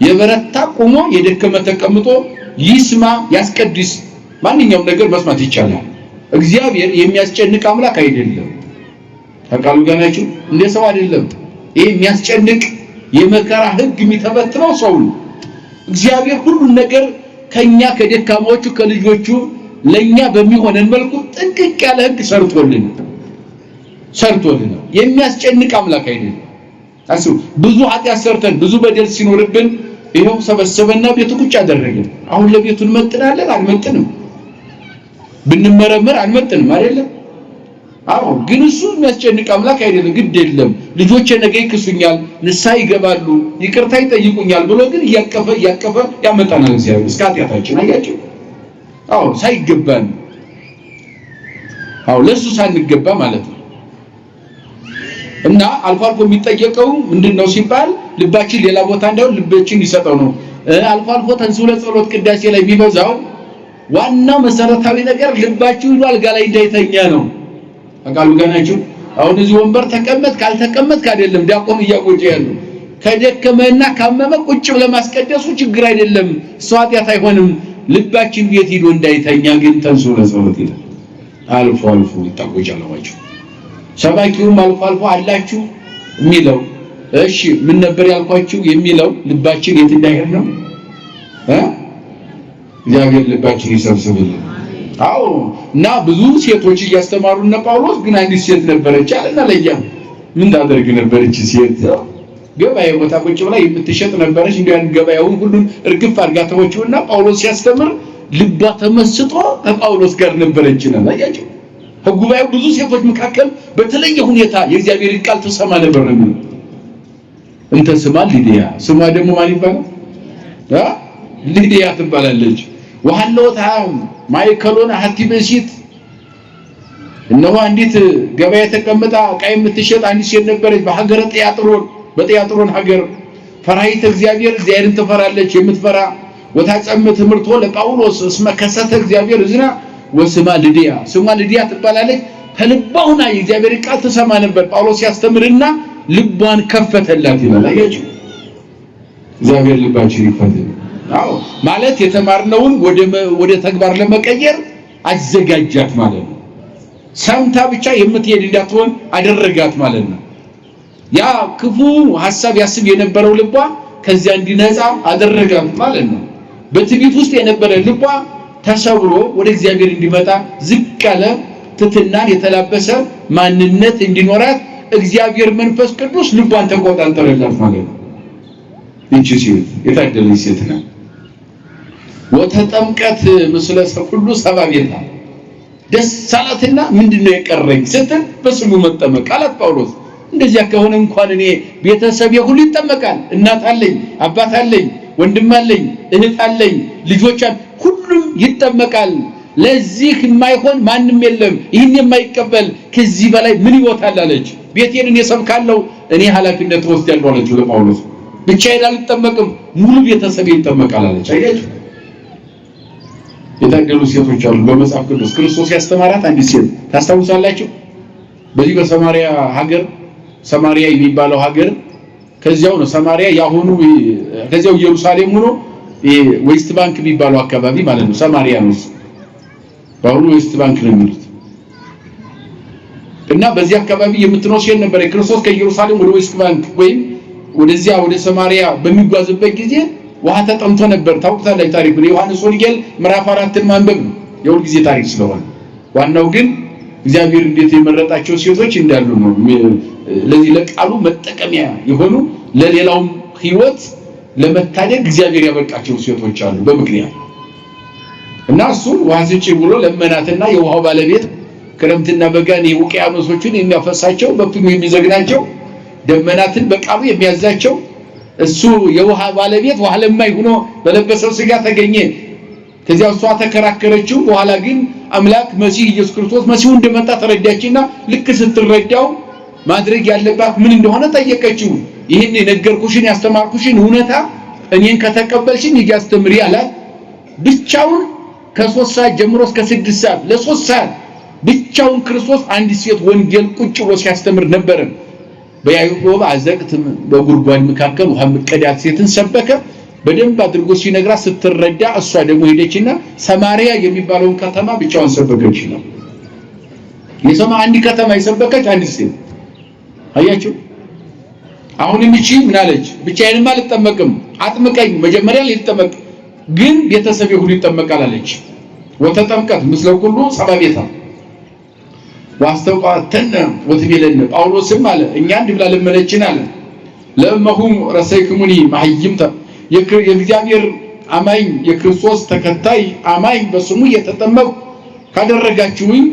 የበረታ ቆሞ የደከመ ተቀምጦ ይስማ ያስቀድስ። ማንኛውም ነገር መስማት ይቻላል። እግዚአብሔር የሚያስጨንቅ አምላክ አይደለም። አቃሉ ጋር ናችሁ። እንደ ሰው አይደለም። ይሄ የሚያስጨንቅ የመከራ ሕግ የሚተበትነው ሰው ነው። እግዚአብሔር ሁሉን ነገር ከኛ ከደካማዎቹ ከልጆቹ ለኛ በሚሆነን መልኩ ጥንቅቅ ያለ ሕግ ሰርቶልን የሚያስጨንቅ አምላክ አይደለም። አስቡ፣ ብዙ ኃጢአት ሰርተን ብዙ በደል ሲኖርብን ይሄው ሰበሰበና ቤቱ ቁጭ አደረገን። አሁን ለቤቱ እንመጥናለን? አልመጥንም። ብንመረመር አንመጥንም አይደለም? አዎ። ግን እሱ የሚያስጨንቅ አምላክ አይደለም። ግድ የለም ልጆቼ ነገ ይክሱኛል፣ ንስሐ ይገባሉ፣ ይቅርታ ይጠይቁኛል ብሎ ግን እያቀፈ ያመጣናል እግዚአብሔር እስከ ኃጢአታችን። አያችሁ? አዎ፣ ሳይገባን፣ አዎ ለሱ ሳንገባ ማለት ነው። እና አልፎ አልፎ የሚጠየቀው ምንድነው ሲባል ልባችን ሌላ ቦታ እንዳይሆን ልባችን ይሰጠው ነው። አልፎ አልፎ ተንሱ ለጸሎት ቅዳሴ ላይ የሚበዛው ዋናው መሰረታዊ ነገር ልባችሁ ይሉ አልጋ ላይ እንዳይተኛ ነው። አቃሉ ጋር ናችሁ። አሁን እዚህ ወንበር ተቀመጥ ካልተቀመጥክ አይደለም ዲያቆኑ እያጎጀ ያለው። ከደከመና ካመመ ቁጭ ብለ ማስቀደሱ ችግር አይደለም፣ እሱ ኃጢአት አይሆንም። ልባችን ቤት ሄዶ እንዳይተኛ ግን ተንሱ ለጸሎት ይላል። አልፎ አልፎ ይታጎጃላችሁ። ሰባኪውም አልፎ አልፎ አላችሁ የሚለው እሺ ምን ነበር ያልኳችሁ የሚለው ልባችን የት እንዳይሄድ ነው። እግዚአብሔር ልባችን ይሰብስብልን። አዎ። እና ብዙ ሴቶች እያስተማሩና ጳውሎስ ግን አንዲት ሴት ነበረች አለና ለያ ምን ታደርግ ነበረች ሴት? ገበያ ቦታ ቁጭ ብላ የምትሸጥ ነበረች። እንዲያን ገበያውን ሁሉን እርግፍ አድርጋ ተወችውና ጳውሎስ ሲያስተምር ልባ ተመስጦ ከጳውሎስ ጋር ነበረች ነው። አያችሁ? ከጉባኤው ብዙ ሴቶች መካከል በተለየ ሁኔታ የእግዚአብሔር ቃል ተሰማ ነበር ነው። እንተ ስማ ሊዲያ፣ ስሟ ደግሞ ማን ይባላል? ሊዲያ ትባላለች። ወሐለወታ ማይከሎን አሐቲ በሲት እነሆ አንዲት ገበያ ተቀምጣ ዕቃ የምትሸጥ አንዲት ሴት ነበረች በሀገረ በጥያጥሮን ሀገር። ፈራይተ እግዚአብሔርን ትፈራለች። የምትፈራ ወታጸም ትምህርቶ ለጳውሎስ እስመ ከሰተ እግዚአብሔር ዝና ወስማ ልዲያ፣ ስሟ ልዲያ ትባላለች። ከልባውና የእግዚአብሔር ቃል ተሰማ ነበር ጳውሎስ ሲያስተምርና ልቧን ከፈተላት ይላል። አያችሁ? እግዚአብሔር ልባችን ይፈትል። አዎ ማለት የተማርነውን ወደ ተግባር ለመቀየር አዘጋጃት ማለት ነው። ሰምታ ብቻ የምትሄድ እንዳትሆን አደረጋት ማለት ነው። ያ ክፉ ሐሳብ ያስብ የነበረው ልቧ ከዚያ እንዲነጻ አደረጋት ማለት ነው። በትዕቢት ውስጥ የነበረ ልቧ ተሰብሮ ወደ እግዚአብሔር እንዲመጣ ዝቅ ያለ ትሕትናን የተላበሰ ማንነት እንዲኖራት እግዚአብሔር መንፈስ ቅዱስ ልቧን ተቆጣጠረላት ማለት ነው። እቺ ሴት የታደለች ሴት ናት። ወተጠምቀት ምስለ ሁሉ ሰባ ቤታ ደስ አላትና ምንድነው የቀረኝ ስትል በስሙ መጠመቅ አላት ጳውሎስ። እንደዚያ ከሆነ እንኳን እኔ ቤተሰብ ሁሉ ይጠመቃል። እናት አለኝ፣ አባት አለኝ፣ ወንድም አለኝ፣ እህት አለኝ፣ ልጆች ሁሉም ይጠመቃል። ለዚህ የማይሆን ማንም የለም። ይህን የማይቀበል ከዚህ በላይ ምን ይወጣል አለች። ቤቴን እኔ ሰብካለሁ፣ እኔ ኃላፊነት ወስዳለሁ አለች ለጳውሎስ። ብቻዬን አልጠመቅም፣ ሙሉ ቤተሰብ ይጠመቃል አለች። አያችሁ የታደሉ ሴቶች አሉ በመጽሐፍ ቅዱስ። ክርስቶስ ያስተማራት አንዲት ሴት ታስታውሳላችሁ? በዚህ በሰማሪያ ሀገር ሰማሪያ የሚባለው ሀገር ከዚያው ነው። ሰማሪያ ያሁኑ ከዚያው ኢየሩሳሌም ሆኖ ዌስት ባንክ የሚባለው አካባቢ ማለት ነው። ሰማሪያ ነው ባሁኑ ዌስት ባንክ ነው የሚሉት። እና በዚህ አካባቢ የምትኖር ሴት ነበር። ክርስቶስ ከኢየሩሳሌም ወደ ዌስት ባንክ ወይም ወደዚያ ወደ ሰማሪያ በሚጓዝበት ጊዜ ውሃ ተጠምቶ ነበር። ታውቁታላችሁ ታሪኩን። የዮሐንስ ወንጌል ምዕራፍ 4ን ማንበብ ነው የሁል ጊዜ ታሪክ ስለሆነ። ዋናው ግን እግዚአብሔር እንዴት የመረጣቸው ሴቶች እንዳሉ ነው። ለዚህ ለቃሉ መጠቀሚያ የሆኑ ለሌላውም ህይወት ለመታደግ እግዚአብሔር ያበቃቸው ሴቶች አሉ በምክንያት። እና እሱ ውሃ ስጪ ብሎ ለመናትና የውሃው ባለቤት ክረምትና በጋን የውቅያኖሶችን የሚያፈሳቸው በፍሙ የሚዘግናቸው ደመናትን በቃሉ የሚያዛቸው እሱ የውሃ ባለቤት ውሃ ለማይ ሆኖ በለበሰው ሥጋ ተገኘ። ከዚያ እሷ ተከራከረችው። በኋላ ግን አምላክ መሲህ ኢየሱስ ክርስቶስ መሲሁ እንደመጣ ተረዳችና ልክ ስትረዳው ማድረግ ያለባት ምን እንደሆነ ጠየቀችው። ይህን የነገርኩሽን ያስተማርኩሽን እውነታ እኔን ከተቀበልሽኝ ያስተምሪ አላት። ብቻውን ከ3 ሰዓት ጀምሮ እስከ 6 ሰዓት ለ3 ሰዓት ብቻውን ክርስቶስ አንድ ሴት ወንጌል ቁጭ ብሎ ሲያስተምር ነበር። በያዕቆብ አዘቅት በጉርጓድ መካከል ውሃ መቀዳት ሴትን ሰበከ። በደንብ አድርጎ ሲነግራ ስትረዳ እሷ ደግሞ ሄደችና ሰማሪያ የሚባለውን ከተማ ብቻዋን ሰበከች ነው። አንድ ከተማ የሰበከች አንድ ሴት አያችሁ። አሁንም እቺ ምን አለች? ብቻዬንማ አልጠመቅም፣ አጥምቀኝ፣ መጀመሪያ ልጠመቅ ግን ቤተሰቤ ሁሉ ይጠመቃል አለች። ወተጠምቀት ምስለ ኩሉ ሰባቤታ ዋስተውቃተነ ወትቤለነ ጳውሎስም አለ እኛ እንዲህ ብላ ለመነችን አለ ለእመሁም ረሰይክሙኒ ማህይምተ የእግዚአብሔር አማኝ የክርስቶስ ተከታይ አማኝ በስሙ የተጠመቁ ካደረጋችሁኝ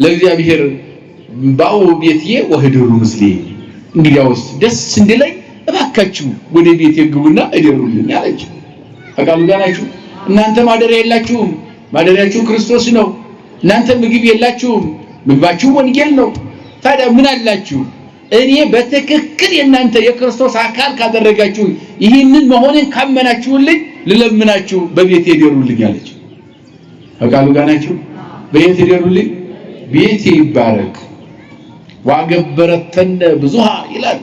ለእግዚአብሔር ባው ቤትዬ ወህደሩ ምስሌ እንግዲያውስ ደስ እንዲለኝ እባካችሁ ወደ ቤቴ ግቡና እደሩልኝ አለች። አቃሉ ጋናችሁ እናንተ ማደሪያ የላችሁም፣ ማደሪያችሁ ክርስቶስ ነው። እናንተ ምግብ የላችሁም፣ ምግባችሁ ወንጌል ነው። ታዲያ ምን አላችሁ? እኔ በትክክል የእናንተ የክርስቶስ አካል ካደረጋችሁ ይህንን መሆንን ካመናችሁልኝ ልለምናችሁ በቤቴ እደሩልኝ አለች። አቃሉ ጋናችሁ በቤቴ እደሩልኝ፣ ቤቴ ይባረክ ዋገበረተነ ብዙሃ ይላል።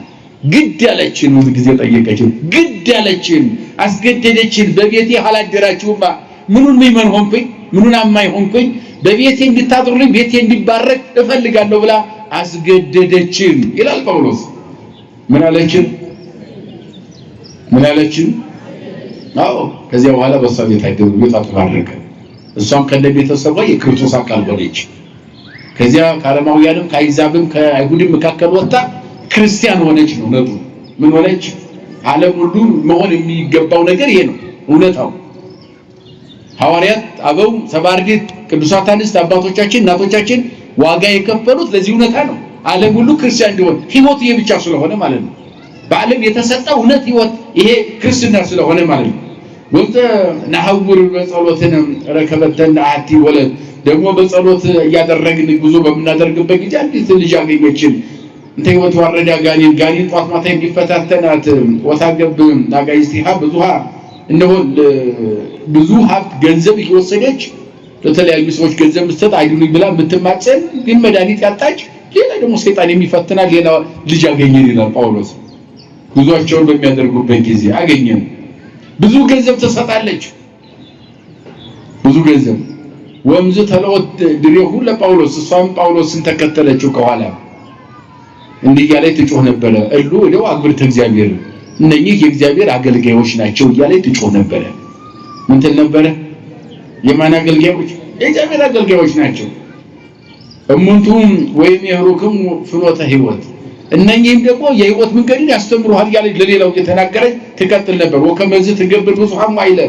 ግድ ያለችን ብዙ ጊዜ ጠየቀችን፣ ግድ ያለችን አስገደደችን። በቤቴ አላደራችሁማ ምኑን ምን ሆንኩኝ? ምኑን አማኝ ሆንኩኝ? በቤቴ እንድታድሩልኝ ቤቴ እንዲባረክ እፈልጋለሁ ብላ አስገደደችን ይላል ጳውሎስ። ምን አለችን? ምን አለችን? አዎ ከዚያ በኋላ በሷ ቤት አይደሉ ቤቷ ተባረከ። እሷም ከነቤተሰቧ የክርስቶስ አካል ሆነች። ከዚያ ከአለማውያንም ከአይዛብም ከአይሁድም መካከል ወጣ ክርስቲያን ሆነች ነው ነጡ። ምን ሆነች? ዓለም ሁሉ መሆን የሚገባው ነገር ይሄ ነው እውነታው። ሐዋርያት አበው ሰባርዲት ቅዱሳት አንስት አባቶቻችን እናቶቻችን ዋጋ የከፈሉት ለዚህ እውነታ ነው። ዓለም ሁሉ ክርስቲያን እንዲሆን ህይወት ይሄ ብቻ ስለሆነ ማለት ነው። በዓለም የተሰጠው እውነት ህይወት ይሄ ክርስትና ስለሆነ ማለት ነው። ወንተ ናሐውር በጸሎትን ረከበተን አቲ ወለድ ደግሞ በጸሎት እያደረግን ጉዞ በመናደርግበት ጊዜ አንዲት ልጅ አገኘችን። እንተ ህይወት ወረዳ ጋኔን ጧት ማታ የሚፈታተናት ወታገብ ናጋይስቲሃ ብዙሃ እነሆ ብዙ ሀብት ገንዘብ እየወሰደች ለተለያዩ ሰዎች ገንዘብ መስጠት አይዱኝ ብላ የምትማጸን ግን መድኃኒት ያጣች ሌላ ደግሞ ሰይጣን የሚፈትናል ሌላ ልጅ አገኘን ይላል ጳውሎስ። ጉዟቸውን በሚያደርጉበት ጊዜ አገኘን። ብዙ ገንዘብ ትሰጣለች፣ ብዙ ገንዘብ ወምዝ ተለወት ድሬሁ ለጳውሎስ። እሷም ጳውሎስን ተከተለችው ከኋላ እንዲህ እያለች ትጮህ ነበረ። እሉ ወደው አግብርተ እግዚአብሔር እነኚህ የእግዚአብሔር አገልጋዮች ናቸው እያለች ትጮህ ነበረ። ምን ትል ነበረ? የማን አገልጋዮች? የእግዚአብሔር አገልጋዮች ናቸው። እሙንቱም ወይም የሩክም ፍኖተ ህይወት እነኚህም ደግሞ የህይወት መንገድን ያስተምሩሃል እያለች ለሌላው እየተናገረች ትቀጥል ነበር። ወከመዝ ትገብር ብዙሃም አይለ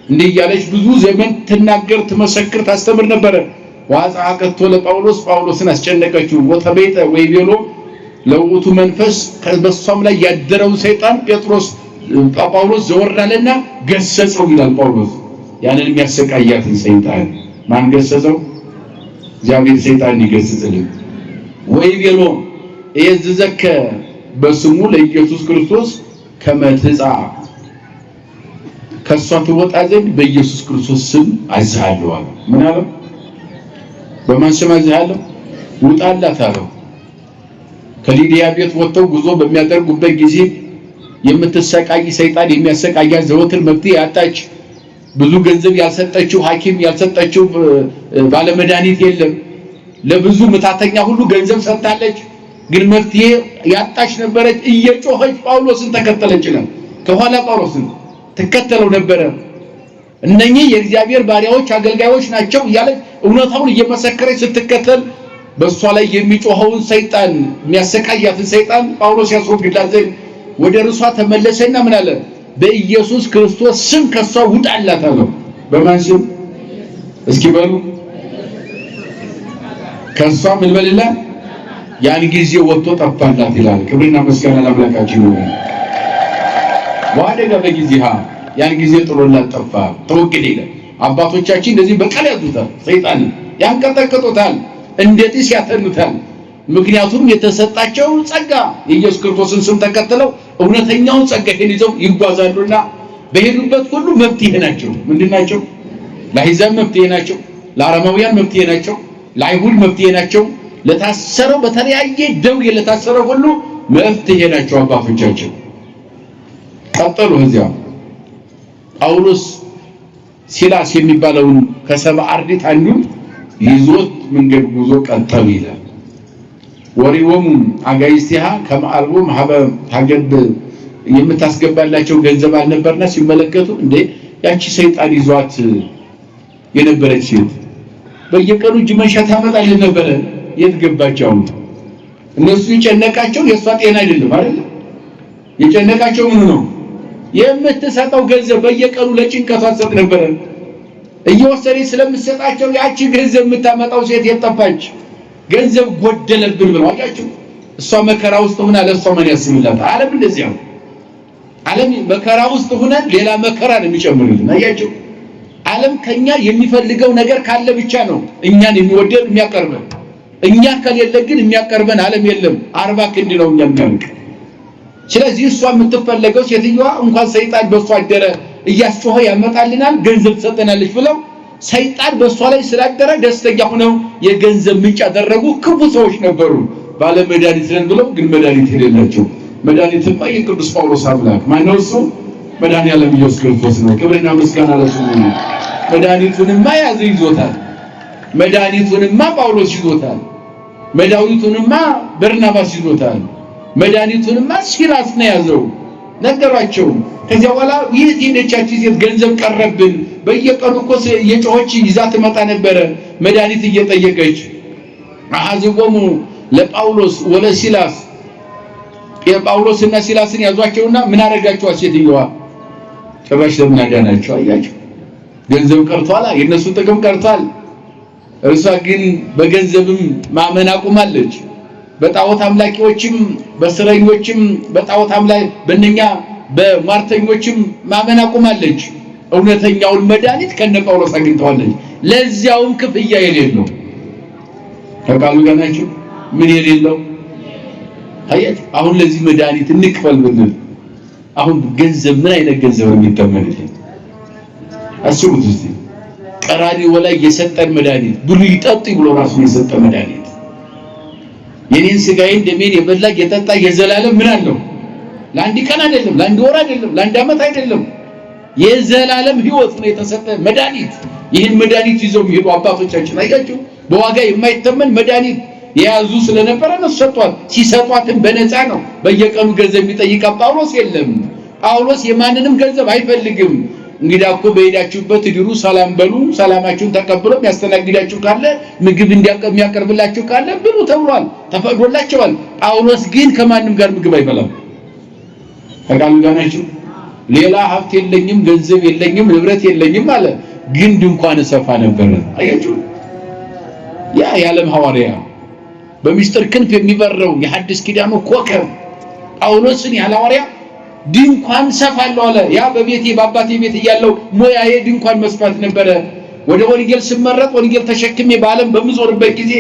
እንዲህ እያለች ብዙ ዘመን ትናገር ትመሰክር ታስተምር ነበረ። ዋጻ አቀቶ ለጳውሎስ ጳውሎስን አስጨነቀችው። ወተቤተ ወይ ቤሎ ለውጡ መንፈስ ከበሷም ላይ ያደረው ሰይጣን ጳውሎስ ዘወራለና ገሰጸው ይላል ጳውሎስ። ያንን የሚያሰቃያትን ሰይጣን ማን ገሰጸው? እግዚአብሔር ሰይጣን ይገስጽልን። ወይ ቤሎ እየዘዘከ በስሙ ለኢየሱስ ክርስቶስ ከመትጻ ከሷ ትወጣ ዘንድ በኢየሱስ ክርስቶስ ስም አዝሃለሁ አለ። ምን አለው? በማን ስም አዝሃለሁ? ውጣላት አለው። ከሊዲያ ቤት ወጥተው ጉዞ በሚያደርጉበት ጊዜ የምትሰቃይ ሰይጣን የሚያሰቃያት ዘወትር መፍትሄ ያጣች ብዙ ገንዘብ ያልሰጠችው ሐኪም ያልሰጠችው ባለመድኃኒት የለም። ለብዙ ምታተኛ ሁሉ ገንዘብ ሰጥታለች፣ ግን መፍትሄ ያጣች ነበረች። እየጮኸች ጳውሎስን ተከተለች ይላል። ከኋላ ጳውሎስን ተከተለው ነበረ። እነኚህ የእግዚአብሔር ባሪያዎች አገልጋዮች ናቸው እያለች እውነታውን እየመሰከረች ስትከተል በእሷ ላይ የሚጮኸውን ሰይጣን የሚያሰቃያትን ሰይጣን ጳውሎስ ያስወግድላት ዘንድ ወደ እርሷ ተመለሰና ምን አለ? በኢየሱስ ክርስቶስ ስም ከሷ ውጣላት አለው። በማን ስም? እስኪ በሉ። ከሷ ምን በልላት? ያን ጊዜ ወጥቶ ጠፋላት ይላል። ክብርና ምስጋና ለአምላካችን ይሁን። ዋደጋ በጊዜሃ ያን ጊዜ ጥሎላት ጠፋ፣ ተወገደ ይላል። አባቶቻችን እንደዚህ በቀል ያዙታል፣ ሰይጣንን ያንቀጠቅጡታል፣ እንዴትስ ያተኑታል። ምክንያቱም የተሰጣቸው ጸጋ የኢየሱስ ክርስቶስን ስም ተከትለው እውነተኛውን ጸጋ ይዘው ይጓዛሉና በሄዱበት ሁሉ መፍትሄ ናቸው። ምንድናቸው? ለአሕዛብ መፍትሄ ናቸው፣ ለአረማውያን መፍትሄ ናቸው፣ ለአይሁድ መፍትሄ ናቸው፣ ለታሰረው በተለያየ ደዌ ለታሰረው ሁሉ መፍትሄ ናቸው አባቶቻችን። ቀጠሉ። እዚያ ጳውሎስ ሲላስ የሚባለውን ከሰብዓ አርድእት አንዱን ይዞት መንገድ ጉዞ ቀጠሉ ይላል። ወሪወሙ አጋይስቲሃ ከመአልቦ ማህበ ታገብ የምታስገባላቸው ገንዘብ አልነበርና ሲመለከቱ እንዴ ያቺ ሰይጣን ይዟት የነበረች ሴት በየቀኑ እጅ መንሻ ታመጣልን ነበረ፣ የት ገባቸው? እነሱ የጨነቃቸው የሷ ጤና አይደለም አይደል? የጨነቃቸው ምን ነው? የምትሰጠው ገንዘብ በየቀኑ ለጭንቀቷ ሰጥ ነበረ። እየወሰደች ስለምትሰጣቸው ያቺ ገንዘብ የምታመጣው ሴት የጠፋች፣ ገንዘብ ጎደለብን ብለው አያችሁ። እሷ መከራ ውስጥ ሆና ለሷ ምን ያስብላት? ዓለም እንደዚህ ነው። ዓለም መከራ ውስጥ ሆነ ሌላ መከራ ነው የሚጨምርልን። አያችሁ፣ ዓለም ከኛ የሚፈልገው ነገር ካለ ብቻ ነው እኛን የሚወደን የሚያቀርበን። እኛ ከሌለ ግን የሚያቀርበን ዓለም የለም። 40 ክንድ ነው እኛ የሚያንቅ። ስለዚህ እሷ የምትፈለገው ሴትዮዋ እንኳን ሰይጣን በሷ አደረ እያስጮኸ ያመጣልናል ገንዘብ ትሰጠናለች ብለው ሰይጣን በሷ ላይ ስላደረ ደስተኛ ሆነው የገንዘብ ምንጭ ያደረጉ ክፉ ሰዎች ነበሩ። ባለ መድኃኒት ነን ብለው ግን መድኃኒት የሌላቸው። መድኃኒትማ የቅዱስ ጳውሎስ አምላክ ማነው? እሱ መድኃኒዓለም ኢየሱስ ክርስቶስ ነው። ክብርና ምስጋና ለስሙ ነው። መድኃኒቱንማ ያዘ ይዞታል። መድኃኒቱንማ ጳውሎስ ይዞታል። መድኃኒቱንማ በርናባስ ይዞታል። መድኃኒቱንማ ሲላስ ነው ያዘው። ነገሯቸው። ከዚያ በኋላ ይህ ሄደቻች ሴት ገንዘብ ቀረብን፣ በየቀኑ እኮ የጮኸች ይዛ ትመጣ ነበረ መድኃኒት እየጠየቀች። አሐዝቦሙ ለጳውሎስ ወለሲላስ የጳውሎስና ሲላስን ያዟቸውና ምን አረጋቸው? ሴትዮዋ ጭራሽ ለምን አዳናቸው? አያቸው። ገንዘብ ቀርቷል፣ የነሱ ጥቅም ቀርቷል። እርሷ ግን በገንዘብም ማመን አቁማለች። በጣዖት አምላኪዎችም በስረኞችም በጣዖት አምላኪ በእነኛ በሟርተኞችም ማመን አቁማለች። እውነተኛውን መድኃኒት ከነ ጳውሎስ አግኝተዋለች። ለዚያውም ክፍያ የሌለው። ከቃሉ ጋር ናችሁ? ምን የሌለው? አያት። አሁን ለዚህ መድኃኒት እንክፈል ብንል አሁን ገንዘብ ምን አይነት ገንዘብ ነው የሚተመንልን? አስቡት እስቲ። ቀራንዮ ላይ የሰጠን መድኃኒት ብሉ ይጠጡ ብሎ ራሱ የሰጠ መድኃኒት የኔን ስጋዬን ደሜን የበላ የጠጣ የዘላለም ምን አለው? ለአንድ ቀን አይደለም፣ ለአንድ ወር አይደለም፣ ለአንድ ዓመት አይደለም፣ የዘላለም ሕይወት ነው የተሰጠ መድኃኒት። ይህን መድኃኒት ይዘው የሚሄዱ አባቶቻችን አያችሁ፣ በዋጋ የማይተመን መድኃኒት የያዙ ስለነበረ ነው ሰጧት። ሲሰጧትም በነፃ ነው። በየቀኑ ገንዘብ የሚጠይቅ ጳውሎስ የለም። ጳውሎስ የማንንም ገንዘብ አይፈልግም። እንግዲህ እኮ በሄዳችሁበት ድሩ ሰላም በሉ፣ ሰላማችሁን ተቀብሎ የሚያስተናግዳችሁ ካለ ምግብ የሚያቀርብላችሁ ካለ ብሉ ተብሏል፣ ተፈቅዶላቸዋል። ጳውሎስ ግን ከማንም ጋር ምግብ አይበላም። ተቃሉ ጋር ናችሁ? ሌላ ሀብት የለኝም፣ ገንዘብ የለኝም፣ ንብረት የለኝም አለ። ግን ድንኳን ሰፋ ነበር። አያችሁ፣ ያ የዓለም ሐዋርያ በሚስጥር ክንፍ የሚበረው የሐዲስ ኪዳኑ ኮከብ ጳውሎስን ያለ ሐዋርያ ድንኳን ሰፋለሁ አለ። ያ በቤቴ በአባቴ ቤት እያለው ሞያዬ ድንኳን መስፋት ነበረ። ወደ ወንጌል ስመረጥ ወንጌል ተሸክሜ በዓለም በምዞርበት ጊዜ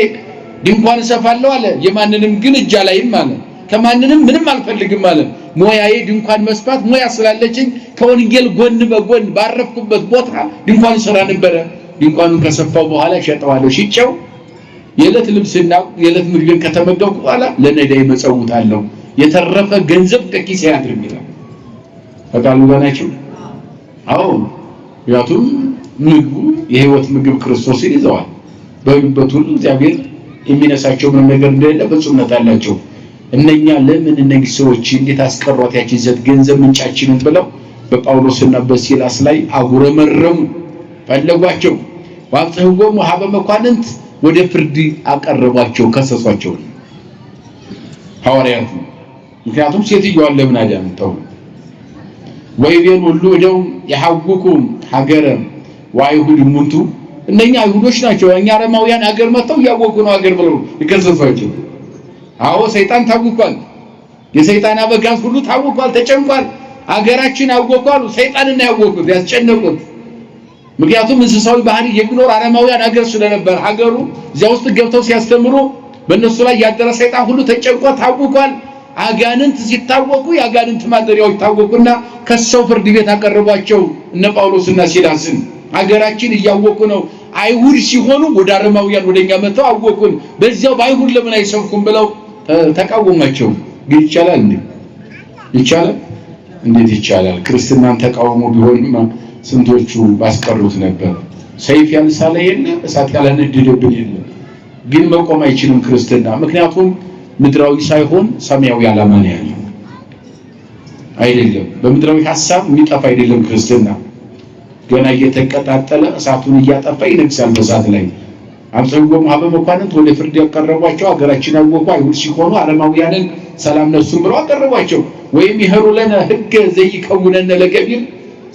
ድንኳን ሰፋለሁ አለ። የማንንም ግን እጅ አላይም አለ። ከማንንም ምንም አልፈልግም አለ። ሞያዬ ድንኳን መስፋት ሞያ ስላለችኝ ከወንጌል ጎን በጎን ባረፍኩበት ቦታ ድንኳን ሰራ ነበረ። ድንኳኑን ከሰፋው በኋላ ሸጠዋለሁ። ሽጬው የዕለት ልብስና የዕለት ምግብን ከተመገብኩ በኋላ ለነዳይ መጸውታለሁ። የተረፈ ገንዘብ ከኪሴ አያድርም ይላል። በቃሉ ባናችሁ አዎ፣ ያቱም ምግቡ የህይወት ምግብ ክርስቶስን ይዘዋል። በሁሉበት ሁሉ እግዚአብሔር የሚነሳቸው ምንም ነገር እንደሌለ ፍጹምነት አላቸው። እነኛ ለምን እነዚህ ሰዎች እንዴት አስቀሯት ያቺ ዘት ገንዘብ ምንጫችንን ብለው በጳውሎስና በሲላስ ላይ አጉረመረሙ፣ ፈለጓቸው። ወአብጽሕዎሙ ሀበ መኳንንት ወደ ፍርድ አቀረቧቸው፣ ከሰሷቸው ሐዋርያቱ። ምክንያቱም ሴትዮዋን ለምን አዳምጠው ወይቤን ሁሉ እደው የሐውኩም ሀገረ ወአይሁድ ሙንቱ እነኛ አይሁዶች ናቸው። እኛ አረማውያን ሀገር መጥተው ያወቁ ነው ሀገር ብለው ይከሰሷቸው። አዎ ሰይጣን ታውቋል። የሰይጣን አበጋዝ ሁሉ ታውቋል፣ ተጨንቋል። ሀገራችን አወቋሉ። ሰይጣንን ያወቁት ያስጨነቁት። ምክንያቱም እንስሳዊ ባህሪ የሚኖር አረማውያን ሀገር ስለነበር ሀገሩ እዚያ ውስጥ ገብተው ሲያስተምሩ በእነሱ ላይ ያደረ ሰይጣን ሁሉ ተጨንቆ ታውቋል። አጋንንት ሲታወቁ የአጋንንት ማደሪያዎች ታወቁና ከሰው ፍርድ ቤት አቀረቧቸው እነ ጳውሎስና ሲላስን። ሀገራችን እያወቁ ነው። አይሁድ ሲሆኑ ወደ አረማውያን ወደኛ መተው አወቁን፣ በዚያው በአይሁድ ለምን አይሰብኩም ብለው ተቃወሟቸው። ግን ይቻላል እንዴ? ይቻላል? እንዴት ይቻላል? ክርስትናን ተቃውሞ ቢሆንማ ስንቶቹ ባስቀሩት ነበር። ሰይፍ ያልሳለ የለ፣ እሳት ያላነደደብን የለ። ግን መቆም አይችልም ክርስትና። ምክንያቱም ምድራዊ ሳይሆን ሰማያዊ ዓላማ ነው ያለው። አይደለም በምድራዊ ሐሳብ የሚጠፋ አይደለም ክርስትና። ገና እየተቀጣጠለ እሳቱን እያጠፋ ይነግሳል በእሳት ላይ። አብጽሕዎሙ ሀበ መኳንንት ወደ ፍርድ ያቀረቧቸው ሀገራችን አወቁ አይሁድ ሲሆኑ አረማውያንን ሰላም ነሱም ብለው አቀረቧቸው። ወይም ይሄሩ ለነ ሕገ ዘይከውነነ ለገቢር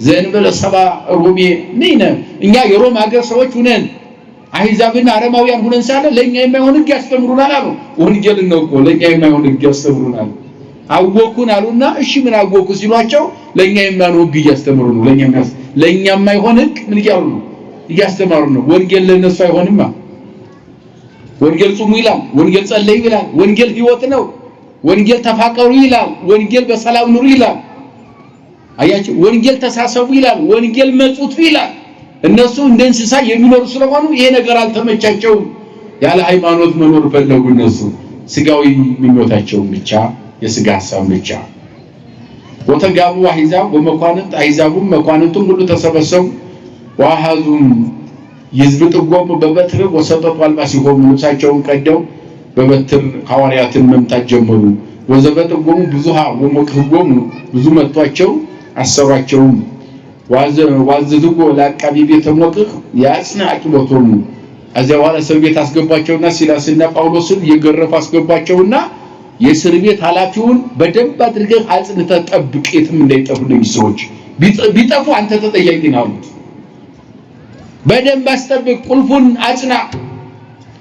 ዘእንበለ ሰብአ ሮሜ ነይነ እኛ የሮም ሀገር ሰዎች ሁነን አሕዛብና አረማውያን ሁነን ሳለ ለኛ የማይሆን ሕግ ያስተምሩናል አሉ። ወንጌል ነው እኮ ለኛ የማይሆን ሕግ ያስተምሩናል። አወቁን አሉና እሺ ምን አወቁ ሲሏቸው ለኛ የማይሆን ሕግ እያስተምሩ ነው። ለኛ የማይሆን ሕግ ምን እያሉ ነው? እያስተማሩ ነው። ወንጌል ለነሱ አይሆንማ። ወንጌል ጹሙ ይላል፣ ወንጌል ጸልዩ ይላል፣ ወንጌል ሕይወት ነው። ወንጌል ተፋቀሩ ይላል፣ ወንጌል በሰላም ኑሩ ይላል። አያችሁ፣ ወንጌል ተሳሰቡ ይላል፣ ወንጌል መጹት ይላል። እነሱ እንደ እንስሳ የሚኖሩ ስለሆኑ ይሄ ነገር አልተመቻቸውም። ያለ ሃይማኖት መኖር ፈለጉ። እነሱ ስጋዊ ምኞታቸው ብቻ፣ የስጋ ሐሳብ ብቻ። ወተጋቡ አሕዛብ ወመኳንንት አሕዛቡም መኳንንቱም ሁሉ ተሰበሰቡ። ወአሐዙም ይዝብጥዎሙ በበትር ወሰጠጡ አልባሲሆሙ ልብሳቸውን ቀደው በበትር ሐዋርያትን መምታት ጀመሩ። ወዘበጥዎሙ ብዙሃ ወሞቅህዎሙ ብዙ መቷቸው አሰሯቸው። ዋዘዝዎ ለዐቃቤ ቤተ ሞቅህ ያጽንዕ አቂቦቶሙ እዚያ በኋላ እስር ቤት አስገቧቸውና ሲላስና ጳውሎስን እየገረፉ አስገቧቸውና የእስር ቤት ኃላፊውን በደንብ አድርገህ አጽንተህ ጠብቅ፣ የትም እንዳይጠፉ እነዚህ ሰዎች ቢጠፉ አንተ ተጠያቂ ነህ አሉት። በደንብ አስጠብቅ፣ ቁልፉን አጽና፣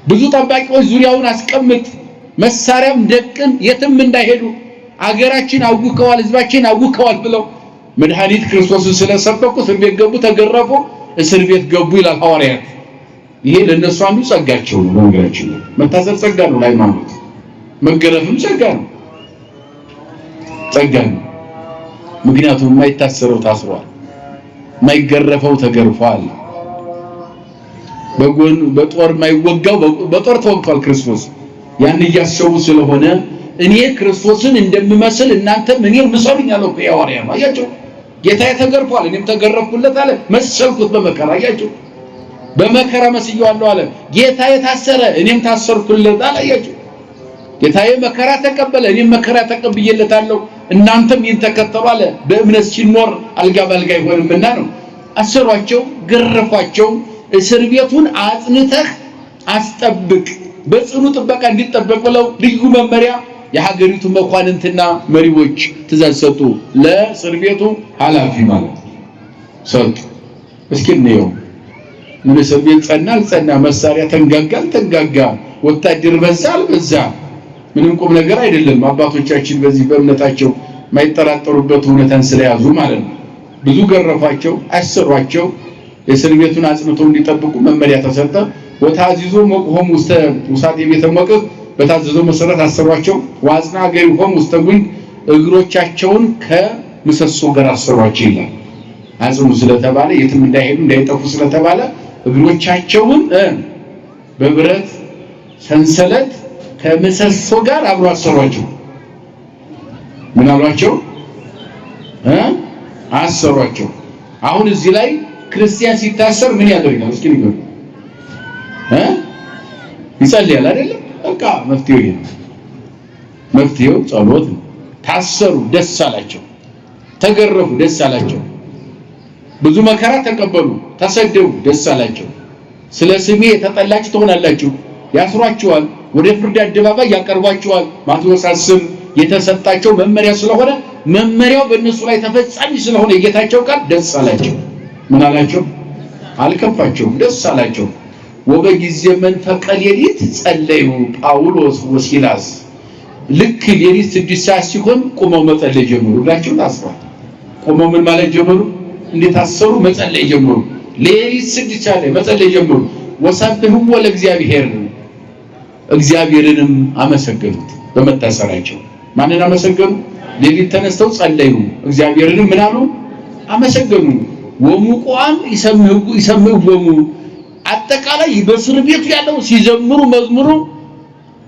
ብዙ ጠባቂዎች ዙሪያውን አስቀምጥ፣ መሳሪያም ደቅን፣ የትም እንዳይሄዱ። አገራችን አውከዋል፣ ህዝባችን አውከዋል ብለው መድኃኒት ክርስቶስን ስለሰበኩ እስር ቤት ገቡ፣ ተገረፉ፣ እስር ቤት ገቡ ይላል ሐዋርያት። ይሄ ለነሱ አንዱ ጸጋቸው ነው። ወንጌላችን መታሰር ጸጋ ነው። ለሃይማኖት መገረፍም ጸጋ ነው፣ ጸጋ ነው። ምክንያቱም የማይታሰረው ታስሯል፣ የማይገረፈው ተገርፏል። በጦር የማይወጋው በጦር ተወግቷል ክርስቶስ። ያን እያሰቡ ስለሆነ እኔ ክርስቶስን እንደምመስል እናንተ እኔን ምሰሉኝ አለው ሐዋርያ ነው። አያችሁ ጌታዬ ተገርፏል፣ እኔም ተገረፍኩለት አለ። መሰልኩት በመከራ አያችሁ፣ በመከራ መስየዋለሁ አለ። ጌታዬ ታሰረ፣ እኔም ታሰርኩለት አለ። አያችሁ ጌታዬ መከራ ተቀበለ፣ እኔም መከራ ተቀብዬለታለሁ፣ እናንተም ይህን ተከተሉ አለ። በእምነት ሲኖር አልጋ ባልጋ አይሆንምና ነው። አሰሯቸው፣ ገረፏቸው። እስር ቤቱን አጽንተህ አስጠብቅ፣ በጽኑ ጥበቃ እንዲጠበቅ ብለው ልዩ መመሪያ የሀገሪቱ መኳንንትና መሪዎች ትእዛዝ ሰጡ። ለእስር ቤቱ ኃላፊ ማለት ሰጡ። እስኪ እንየው ምን እስር ቤት ጸና መሳሪያ ተንጋጋ ወታደር በዛ ምንም ቁም ነገር አይደለም። አባቶቻችን በዚህ በእምነታቸው ማይጠራጠሩበት ሁኔታን ስለያዙ ማለት ነው። ብዙ ገረፋቸው፣ አሰሯቸው። እስር ቤቱን አጽንተው እንዲጠብቁ መመሪያ ተሰጠ። ወታዚዞ መቆም ውሳት የቤተመቅህ በታዘዘው መሰረት አሰሯቸው። ዋጽና ገሪሆም ውስተጉን እግሮቻቸውን ከምሰሶ ጋር አሰሯቸው ይላል። አጽኑ ስለተባለ የትም እንዳይሄዱ እንዳይጠፉ ስለተባለ እግሮቻቸውን በብረት ሰንሰለት ከምሰሶ ጋር አብሮ አሰሯቸው። ምን አሏቸው? አሰሯቸው። አሁን እዚህ ላይ ክርስቲያን ሲታሰር ምን ያደርጋል? እስኪ ንገሩ። ይጸልያል አይደለም? በቃ መፍትሄው ጸሎት ነው። ታሰሩ፣ ደስ አላቸው። ተገረፉ፣ ደስ አላቸው። ብዙ መከራ ተቀበሉ፣ ተሰደቡ፣ ደስ አላቸው። ስለ ስሜ ተጠላችሁ ትሆናላችሁ፣ ያስሯቸዋል፣ ወደ ፍርድ አደባባይ ያቀርቧቸዋል። ማቴዎስ 10 የተሰጣቸው መመሪያ ስለሆነ መመሪያው በእነሱ ላይ ተፈጻሚ ስለሆነ የጌታቸው ቃል ደስ አላቸው። ምን አላቸው? አልከፋቸውም፣ ደስ አላቸው። ወበጊዜ መንፈቀ ሌሊት ጸለዩ ጳውሎስ ወሲላስ። ልክ ሌሊት 6 ሰዓት ሲሆን ቆመው መጸለይ ጀመሩ። እግራቸው ታስሯል። ቆመው ምን ማለት ጀመሩ? እንደታሰሩ መጸለይ ጀመሩ። ሌሊት 6 ሰዓት ላይ መጸለይ ጀመሩ። ወሰብሑ ለእግዚአብሔር፣ እግዚአብሔርንም አመሰገኑት በመታሰራቸው። ማንን አመሰገኑ? ሌሊት ተነስተው ጸለዩ፣ እግዚአብሔርንም ምን አሉ? አመሰገኑ። ወሙቋን ይሰምዑ አጠቃላይ በእስር ቤቱ ያለው ሲዘምሩ መዝሙሩ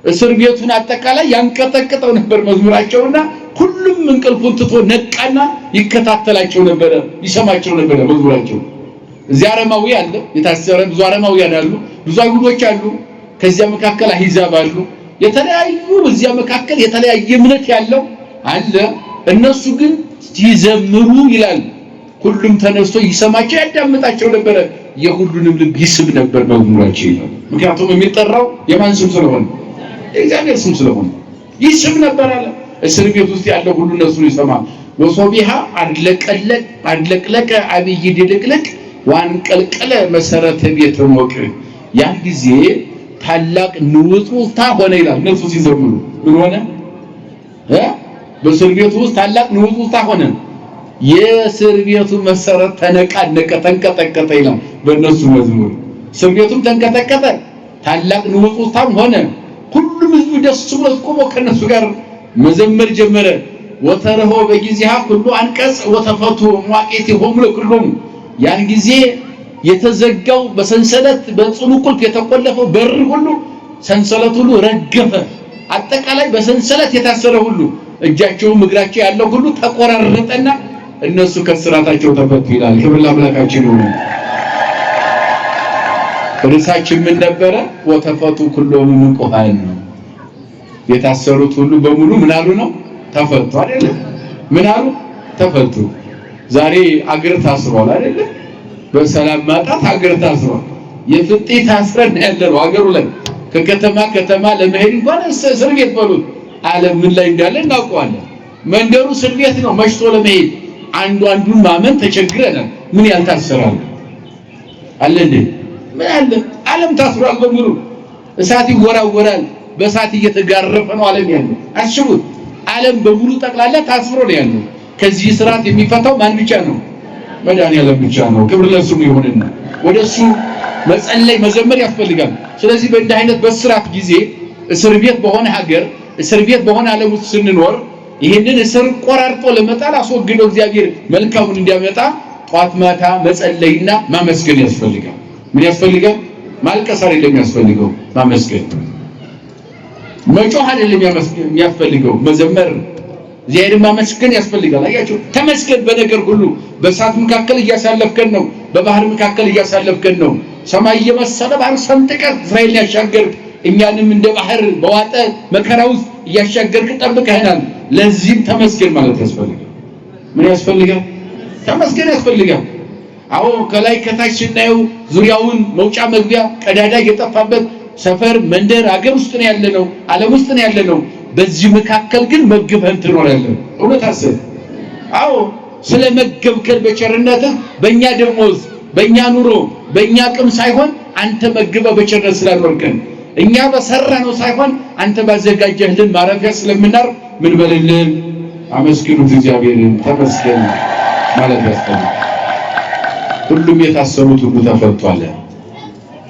እስር ቤቱን አጠቃላይ ያንቀጠቅጠው ነበር መዝሙራቸውና ሁሉም እንቅልፉን ትቶ ነቃና ይከታተላቸው ነበር፣ ይሰማቸው ነበር መዝሙራቸው። እዚያ አረማዊ አለ፣ የታሰረ ብዙ አረማውያን አሉ፣ ብዙ አይሁዶች አሉ፣ ከዚያ መካከል አህዛብ አሉ። የተለያዩ እዚያ መካከል የተለያየ እምነት ያለው አለ። እነሱ ግን ሲዘምሩ ይላል ሁሉም ተነስቶ ይሰማቸው ያዳምጣቸው ነበር። የሁሉንም ልብ ይስብ ነበር መዝሙራቸው ይላል። ምክንያቱም የሚጠራው የማን ስም ስለሆነ? የእግዚአብሔር ስም ስለሆነ ይስብ ነበር አለ። እስር ቤት ውስጥ ያለው ሁሉ እነሱን ይሰማል። ወሶቢሃ አድለቅለቀ አብይ ድልቅልቅ ዋንቀልቀለ መሰረተ ቤተ ሞቅ። ያን ጊዜ ታላቅ ንውጽውጽታ ሆነ ይላል። እነሱ ሲዘምሩ ምን ሆነ? በእስር ቤቱ ውስጥ ታላቅ ንውጽውጽታ ሆነ። የእስር ቤቱ መሰረት ተነቃነቀ፣ ተንቀጠቀጠ ይላል በእነሱ መዝሙር። እስር ቤቱም ተንቀጠቀጠ፣ ታላቅ ንውጽውጽታም ሆነ። ሁሉም ህዝብ ደስ ብሎት ቆሞ ከነሱ ጋር መዘመር ጀመረ። ወተረሆ በጊዜሃ ሁሉ አንቀጽ ወተፈቱ መዋቂቲሆሙ ለኩሉም። ያን ጊዜ የተዘጋው በሰንሰለት በጽኑ ቁልፍ የተቆለፈው በር ሁሉ ሰንሰለት ሁሉ ረገፈ። አጠቃላይ በሰንሰለት የታሰረ ሁሉ እጃቸውም እግራቸው ያለው ሁሉ ተቆራረጠና እነሱ ከስራታቸው ተፈቱ ይላል። ክብር ለአምላካችን ይሁን። ርዕሳችን ምን ነበረ? ወተፈቱ ኩሎሙ ምንቁሃን። የታሰሩት ሁሉ በሙሉ ምን አሉ ነው? ተፈቱ አይደለ? ምን አሉ? ተፈቱ። ዛሬ አገር ታስሯል አይደለ? በሰላም ማጣት አገር ታስሯል። የፍጤ ታስረን ያለው አገሩ ላይ ከከተማ ለመሄድ እንኳን እስር ቤት በሉት። ዓለም ምን ላይ እንዳለ እናውቀዋለን። መንደሩ እስር ቤት ነው። መሽቶ ለመሄድ አንዱን ማመን ተቸግረናል። ምን ያልታሰራል አለ እንዴ? ምን አለ? ዓለም ታስሯል በሙሉ። እሳት ይወራወራል፣ በእሳት እየተጋረፈ ነው ዓለም ያለው። አስቡት፣ ዓለም በሙሉ ጠቅላላ ታስሮ ነው ያለው። ከዚህ ስርዓት የሚፈታው ማን ብቻ ነው? መድኃኒዓለም ብቻ ነው። ክብር ለስሙ ይሁንና ወደሱ መጸለይ መዘመር ያስፈልጋል። ስለዚህ በእንዲህ አይነት በስራት ጊዜ እስር ቤት በሆነ ሀገር እስር ቤት በሆነ ዓለም ውስጥ ስንኖር ይሄንን እስር ቆራርጦ ለመጣል አስወግዶ እግዚአብሔር መልካሙን እንዲያመጣ ጧት ማታ መጸለይና ማመስገን ያስፈልጋል። ምን ያስፈልጋል? ማልቀስ አይደለም የሚያስፈልገው፣ ማመስገን። መጮህ አይደለም የሚያስፈልገው፣ መዘመር። እግዚአብሔርን ማመስገን ያስፈልጋል። አያችሁ፣ ተመስገን በነገር ሁሉ። በእሳት መካከል እያሳለፍከን ነው፣ በባህር መካከል እያሳለፍከን ነው። ሰማይ የመሰለ ባህር ሰንጥቀህ እስራኤልን ያሻገርክ፣ እኛንም እንደ ባህር በዋጠ መከራ ውስጥ እያሻገርክ ጠብቀህናል። ለዚህም ተመስገን ማለት ያስፈልጋል። ምን ያስፈልጋል? ተመስገን ያስፈልጋል። አዎ፣ ከላይ ከታች ስናየው ዙሪያውን መውጫ መግቢያ ቀዳዳ የጠፋበት ሰፈር መንደር አገር ውስጥ ነው ያለነው፣ ዓለም ውስጥ ነው ያለነው። በዚህ መካከል ግን መግበን ትኖራለህ። እውነት አሰብ። አዎ፣ ስለ መገብከል በቸርነትህ በእኛ ደሞዝ በእኛ ኑሮ በእኛ አቅም ሳይሆን አንተ መግበህ በቸርነት ስላኖርከን እኛ በሰራነው ሳይሆን አንተ ባዘጋጀህልን ማረፊያ ስለምናርፍ ምን በልልን አመስግኑት እግዚአብሔርን ተመስገን ማለት ያስፈልጋል። ሁሉም የታሰሩት ሁሉ ተፈቷል።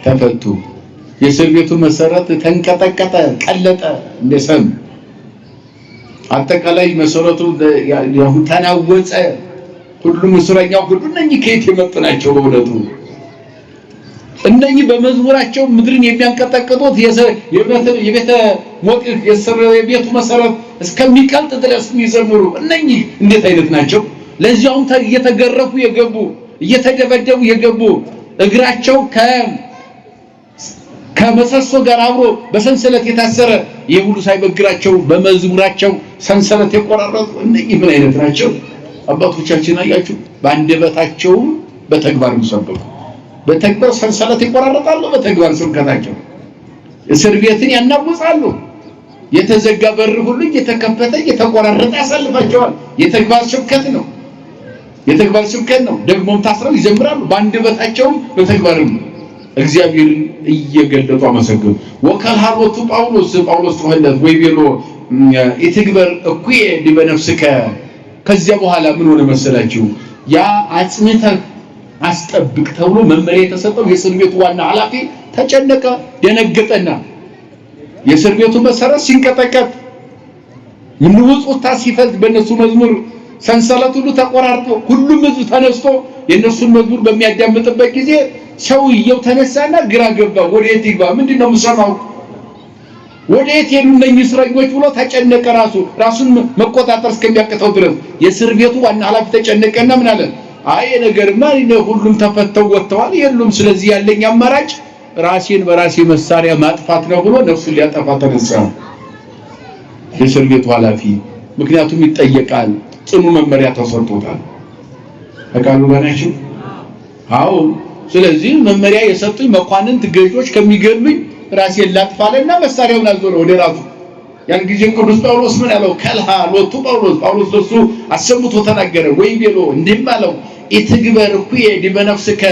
ተፈቱ። የእስር ቤቱ መሰረት ተንቀጠቀጠ፣ ቀለጠ እንደሰም አጠቃላይ መሰረቱ ተናወጸ። ሁሉም እስረኛው ሁሉ እነኚህ ከየት የመጡ ናቸው? በእውነቱ እነኚህ በመዝሙራቸው ምድርን የሚያንቀጠቅጡት የቤተ ሞቅህ የቤቱ መሰረት እስከሚቀልጥ ድረስ የሚዘምሩ እነኚህ እንዴት አይነት ናቸው? ለዚያውም እየተገረፉ የገቡ እየተደበደቡ የገቡ እግራቸው ከመሰሶ ጋር አብሮ በሰንሰለት የታሰረ የሁሉ ሳይበግራቸው በመዝሙራቸው ሰንሰለት የቆራረጡ እነኚህ ምን አይነት ናቸው? አባቶቻችን አያችሁ፣ በአንደበታቸው በተግባር ሰበኩ። በተግባር ሰንሰለት ይቆራረጣሉ። በተግባር ስብከታቸው እስር ቤትን ያናውጻሉ። የተዘጋ በር ሁሉ እየተከፈተ እየተቆራረጠ ያሳልፋቸዋል። የተግባር ስብከት ነው። የተግባር ስብከት ነው። ደግሞም ታስረው ይዘምራሉ። በአንደበታቸው በተግባርም እግዚአብሔርን እየገለጡ አመሰግኑ። ወከልሃሎቱ ጳውሎስ ተወለት ወይ ቤሎ ኢትግበር እኩየ ዲበ ነፍስከ። ከዚያ በኋላ ምን ሆነ መሰላችሁ? ያ አጽንተህ አስጠብቅ ተብሎ መመሪያ የተሰጠው የእስር ቤቱ ዋና ኃላፊ ተጨነቀ፣ ደነገጠና የእስር ቤቱ መሰረት ሲንቀጠቀጥ ምንውጽታ ሲፈልጥ በእነሱ መዝሙር ሰንሰለት ሁሉ ተቆራርጦ ሁሉም ሕዝብ ተነስቶ የእነሱን መዝሙር በሚያዳምጥበት ጊዜ ሰውየው ተነሳና ግራ ገባ። ወዴት ይግባ? ምንድነው የምሰማው? ወዴት ሄዱ እነኚህ እስረኞች ብሎ ተጨነቀ። ራሱን መቆጣጠር እስከሚያቅተው ድረስ የእስር ቤቱ ዋና ኃላፊ ተጨነቀና ምን አለ? አይ ነገርማ ሁሉም ተፈተው ወጥተዋል የሉም። ስለዚህ ያለኝ አማራጭ ራሴን በራሴ መሳሪያ ማጥፋት ነው ብሎ ነፍሱን ሊያጠፋ ተነሳ የእስር ቤቱ ኃላፊ። ምክንያቱም ይጠየቃል፣ ጽኑ መመሪያ ተሰጥቶታል። ተቃሉ ባናችሁ? አዎ። ስለዚህ መመሪያ የሰጡኝ መኳንንት ገዦች ከሚገሉኝ ራሴን ላጥፋለና መሳሪያውን አዞረ ወደ ራሱ። ያን ጊዜ ቅዱስ ጳውሎስ ምን ያለው? ከልሃ ሎቱ ጳውሎስ ለሱ አሰምቶ ተናገረ። ወይ ቤሎ እንዲህ አለው፣ ኢትግበር እኩየ ዲበ ነፍስከ።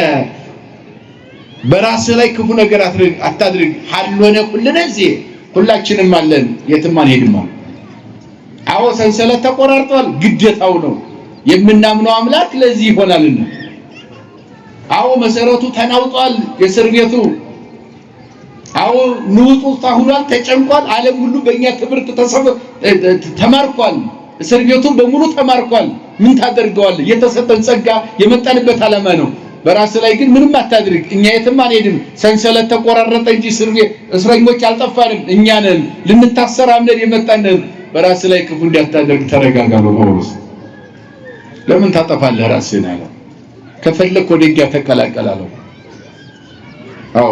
በራስህ ላይ ክፉ ነገር አታድርግ። ሀሎነ ኩልነዚህ ሁላችንም አለን፣ የትም አንሄድም። አዎ ሰንሰለት ተቆራርጧል፣ ግዴታው ነው። የምናምነው አምላክ ለዚህ ይሆናልና። አዎ መሰረቱ ተናውጧል የእስር ቤቱ። አዎ ንውጡ ታሁኗል፣ ተጨንቋል። ዓለም ሁሉ በእኛ ትምህርት ተማርኳል። እስር ቤቱ በሙሉ ተማርኳል። ምን ታደርገዋለህ? የተሰጠን ጸጋ የመጣንበት ዓላማ ነው። በራስ ላይ ግን ምንም አታድርግ። እኛ የትም አንሄድም። ሰንሰለት ተቆራረጠ እንጂ እስረኞች አልጠፋንም። እኛ ነን ልንታሰር አምነን የመጣነን። በራስ ላይ ክፉ እንዳታደርግ ተረጋጋ ነው ጳውሎስ። ለምን ታጠፋለህ ራስህን አለ። ከፈለክ ወደ እኛ ተቀላቀላለሁ። አዎ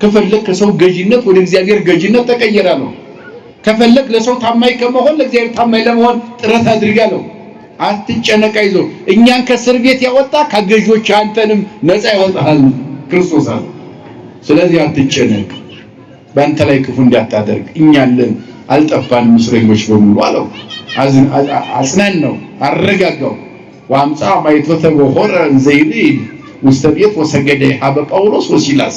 ከፈለክ ከሰው ገዢነት ወደ እግዚአብሔር ገዢነት ተቀየራለሁ። ከፈለክ ለሰው ታማኝ ከመሆን ለእግዚአብሔር ታማኝ ለመሆን ጥረት አድርጋለሁ። አትጨነቅ፣ አይዞህ። እኛን ከእስር ቤት ያወጣ ከገዢዎች አንተንም ነፃ ያወጣሃል ክርስቶስ አለ። ስለዚህ አትጨነቅ፣ በአንተ ላይ ክፉ እንዳታደርግ፣ እኛ አለን፣ አልጠፋንም እስረኞች በሙሉ አለው። አጽናን ነው፣ አረጋጋው። ወአምጻ ማይቶተ ወሆረ ዘይሪ ውስተ ቤት ወሰገደ ሀበ ጳውሎስ ወሲላስ።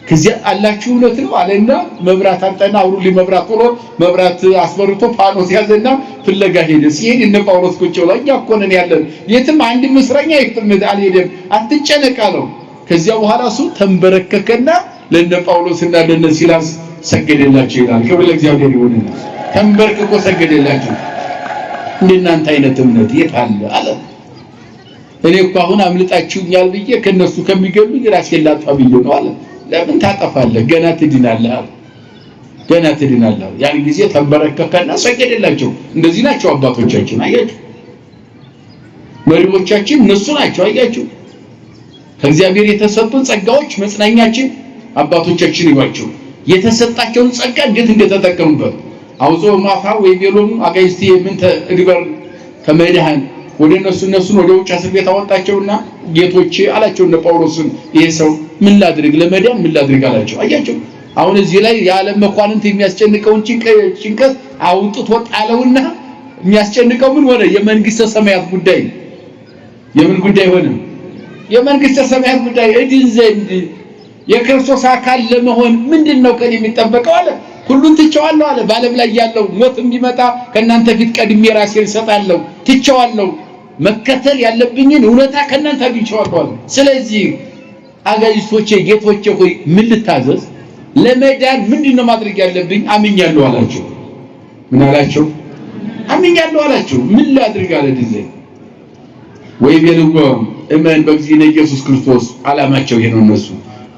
ከዚያ አላችሁ እውነት ነው አለና መብራት አጠና አውሩ ሊመብራት ሆኖ መብራት አስበርቶ ፓኖስ ያዘና ፍለጋ ሄደ። ሲሄድ እነ ጳውሎስ ቁጭ ብለው እኛ እኮ ነን ያለን፣ የትም አንድ እስረኛ የትም አልሄደም፣ አትጨነቅ አለው። ከዚያ በኋላ እሱ ተንበረከከና ለነ ጳውሎስና ለነ ሲላስ ሰገደላቸው ይላል። ክብር ለእግዚአብሔር ይሁን። ተንበርክኮ ሰገደላቸው። እንደናንተ አይነት እምነት የት አለ አለ። እኔ እኮ አሁን አምልጣችሁኛል ብዬ ከነሱ ከሚገሉኝ ራሴን ላጥፋ ብዬ ነው አለ። ለምን ታጠፋለህ? ገና ትድናለህ፣ ገና ትድናለህ። ያን ጊዜ ተንበረከከና ሰገደላቸው። እንደዚህ ናቸው አባቶቻችን። አያችሁ፣ መሪዎቻችን እነሱ ናቸው። አያችሁ፣ ከእግዚአብሔር የተሰጡን ጸጋዎች መጽናኛችን አባቶቻችን ይባቸው። የተሰጣቸውን ጸጋ እንዴት እንደተጠቀሙበት አውጾ ማፋ ወይ ቤሎም አጋይስቲ ምን ተግበር ከመድሃን ወደ እነሱን ወደ ውጭ እስር ቤት አወጣቸውና ጌቶቼ አላቸው እነ ጳውሎስን፣ ይሄ ሰው ምን ላድርግ ለመዳን ምን ላድርግ አላቸው። አያቸው፣ አሁን እዚህ ላይ የዓለም መኳንንት የሚያስጨንቀውን ጭንቀት አውጥቶ ጣለውና የሚያስጨንቀው ምን ሆነ? የመንግስተ ሰማያት ጉዳይ። የምን ጉዳይ ሆነ? የመንግስተ ሰማያት ጉዳይ እድን ዘንድ የክርስቶስ አካል ለመሆን ምንድነው ከኔ የሚጠበቀው አለ። ሁሉን ትቼዋለሁ አለ። በዓለም ላይ ያለው ሞትም ቢመጣ ከእናንተ ፊት ቀድሜ ራሴን እሰጣለሁ፣ ትቼዋለሁ። መከተል ያለብኝን እውነታ ከእናንተ አግኝቼዋለሁ አለ። ስለዚህ አጋይስቶቼ ጌቶቼ ሆይ ምን ልታዘዝ? ለመዳን ምንድነው ማድረግ ያለብኝ? አምኛለሁ አላቸው። ምን አላቸው? አምኛለሁ አላቸው። ምን ላድርግ አለ ድንዘ ወይ በልጎ እመን በእግዚእነ ኢየሱስ ክርስቶስ። ዓላማቸው ይሄ ነው። እነሱ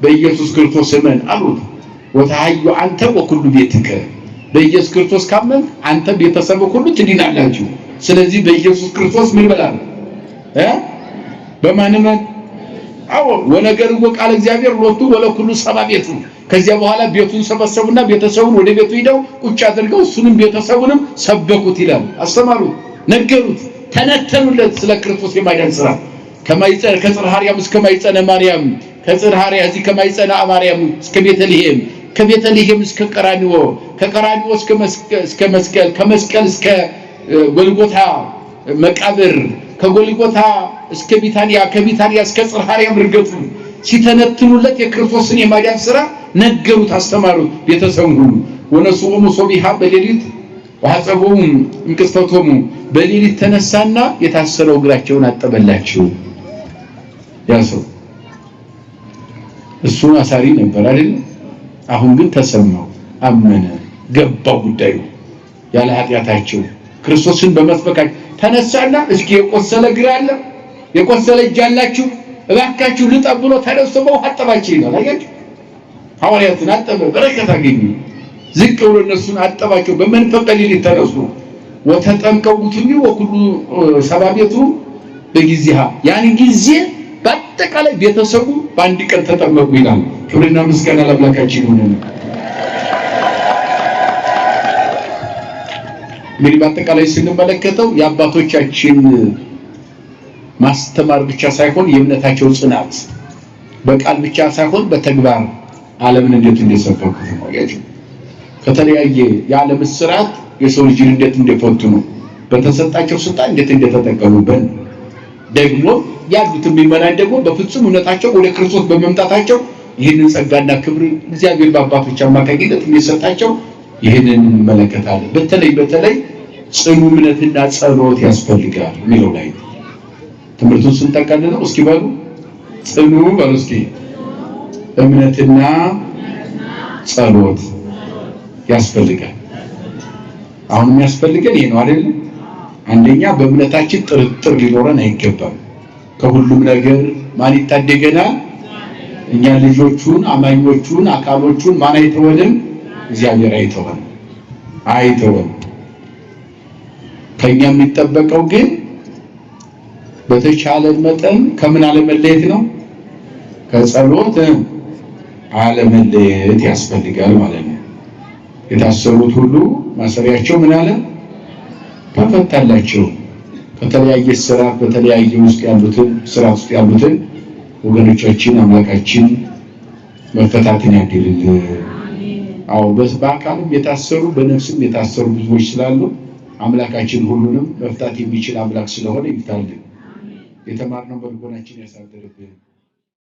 በኢየሱስ ክርስቶስ እመን አሉት። ወታዩ አንተ ወኩሉ ቤትከ፣ በኢየሱስ ክርስቶስ ካመን አንተ ቤተሰብ ሁሉ ትድናላችሁ። ስለዚህ በኢየሱስ ክርስቶስ ምን በላል በማንም አዎ ወነገር ቃል እግዚአብሔር ሎቱ ወለኩሉ ሰባ ቤቱ። ከዚያ በኋላ ቤቱን ሰበሰቡና ቤተሰቡን ወደ ቤቱ ሄደው ቁጭ አድርገው እሱንም ቤተሰቡንም ሰበኩት ይላል። አስተማሩት፣ ነገሩት፣ ተነተኑለት ስለ ክርስቶስ የማዳን ስራ ከማይጸነ ከጽርሐ አርያም እስከ ማይጸነ ማርያም፣ ከጽርሐ አርያም እስከ ማይጸነ ማርያም እስከ ቤተልሔም፣ ከቤተልሔም እስከ ቀራንዮ፣ ከቀራንዮ እስከ መስቀል፣ ከመስቀል እስከ ጎልጎታ መቃብር፣ ከጎልጎታ እስከ ቢታንያ፣ ከቢታንያ እስከ ጽርሐ አርያም ርገቱ ሲተነትኑለት የክርስቶስን የማዳን ስራ ነገሩት፣ አስተማሩት ቤተሰቡን ሁሉ። ወነሱሙ ሶቢሃ በሌሊት ወሐጸቡም እንቅስፈቶሙ፣ በሌሊት ተነሳና የታሰረው እግራቸውን አጠበላቸው። ያሰው እሱ አሳሪ ነበር አይደል? አሁን ግን ተሰማው፣ አመነ፣ ገባው ጉዳዩ ያለ ኃጢአታቸው ክርስቶስን በመስበካቸው ተነሳና እስኪ የቆሰለ እግር አለ የቆሰለ እጅ አላችሁ እባካችሁ ልጠብ ብሎ ተነስቶ በውሃ አጠባቸው ይላል። አያችሁ ሐዋርያትን አጠበ፣ በረከት አገኙ። ዝቅ ብሎ እነሱን አጠባቸው። በመንፈቀ ሌሊት ተነሱ። ወተጠምቀው ጉቱኒ ወኩሉ ሰባ ቤቱ በጊዜሃ፣ ያን ጊዜ በአጠቃላይ ቤተሰቡ በአንድ ቀን ተጠመቁ ይላል። ክብርና ምስጋና ለአምላካችን ይሁን። እንግዲህ በአጠቃላይ ስንመለከተው የአባቶቻችን ማስተማር ብቻ ሳይሆን የእምነታቸው ጽናት በቃል ብቻ ሳይሆን በተግባር ዓለምን እንዴት እንደሰበኩት ነው። ያችሁ ከተለያየ የዓለም ስርዓት የሰው ልጅ እንዴት እንደፈተኑ በተሰጣቸው ስልጣን እንዴት እንደተጠቀሙበት ደግሞ ያሉትን ምዕመናን ደግሞ በፍጹም እውነታቸው ወደ ክርስቶስ በመምጣታቸው ይህንን ጸጋና ክብር እግዚአብሔር በአባቶች አማካኝነት እንደሰጣቸው ይህንን እንመለከታለን። በተለይ ጽኑ እምነትና ጸሎት ያስፈልጋል የሚለው ላይ ትምህርቱን ስንጠቀልለው እስኪ በሉ ጽኑ በሉ እስኪ እምነትና ጸሎት ያስፈልጋል። አሁን የሚያስፈልገን ይሄ ነው አይደል? አንደኛ በእምነታችን ጥርጥር ሊኖረን አይገባም። ከሁሉም ነገር ማን ይታደገናል? እኛ ልጆቹን አማኞቹን አካሎቹን ማን አይተወንም? እግዚአብሔር አይተወንም። ከኛ የሚጠበቀው ግን በተቻለ መጠን ከምን አለመለየት ነው? ከጸሎት አለመለየት ያስፈልጋል ማለት ነው። የታሰሩት ሁሉ ማሰሪያቸው ምን አለ ተፈታላቸው። ከተለያየ ስራት በተለያየ ውስጥ ያሉትን ስራት ውስጥ ያሉትን ወገኖቻችን አምላካችን መፈታትን ያድልልን። አዎ በአካልም የታሰሩ በነፍስም የታሰሩ ብዙዎች ስላሉ አምላካችን ሁሉንም መፍታት የሚችል አምላክ ስለሆነ ይፍታልን። የተማርነው በልቦናችን ያሳድርብን።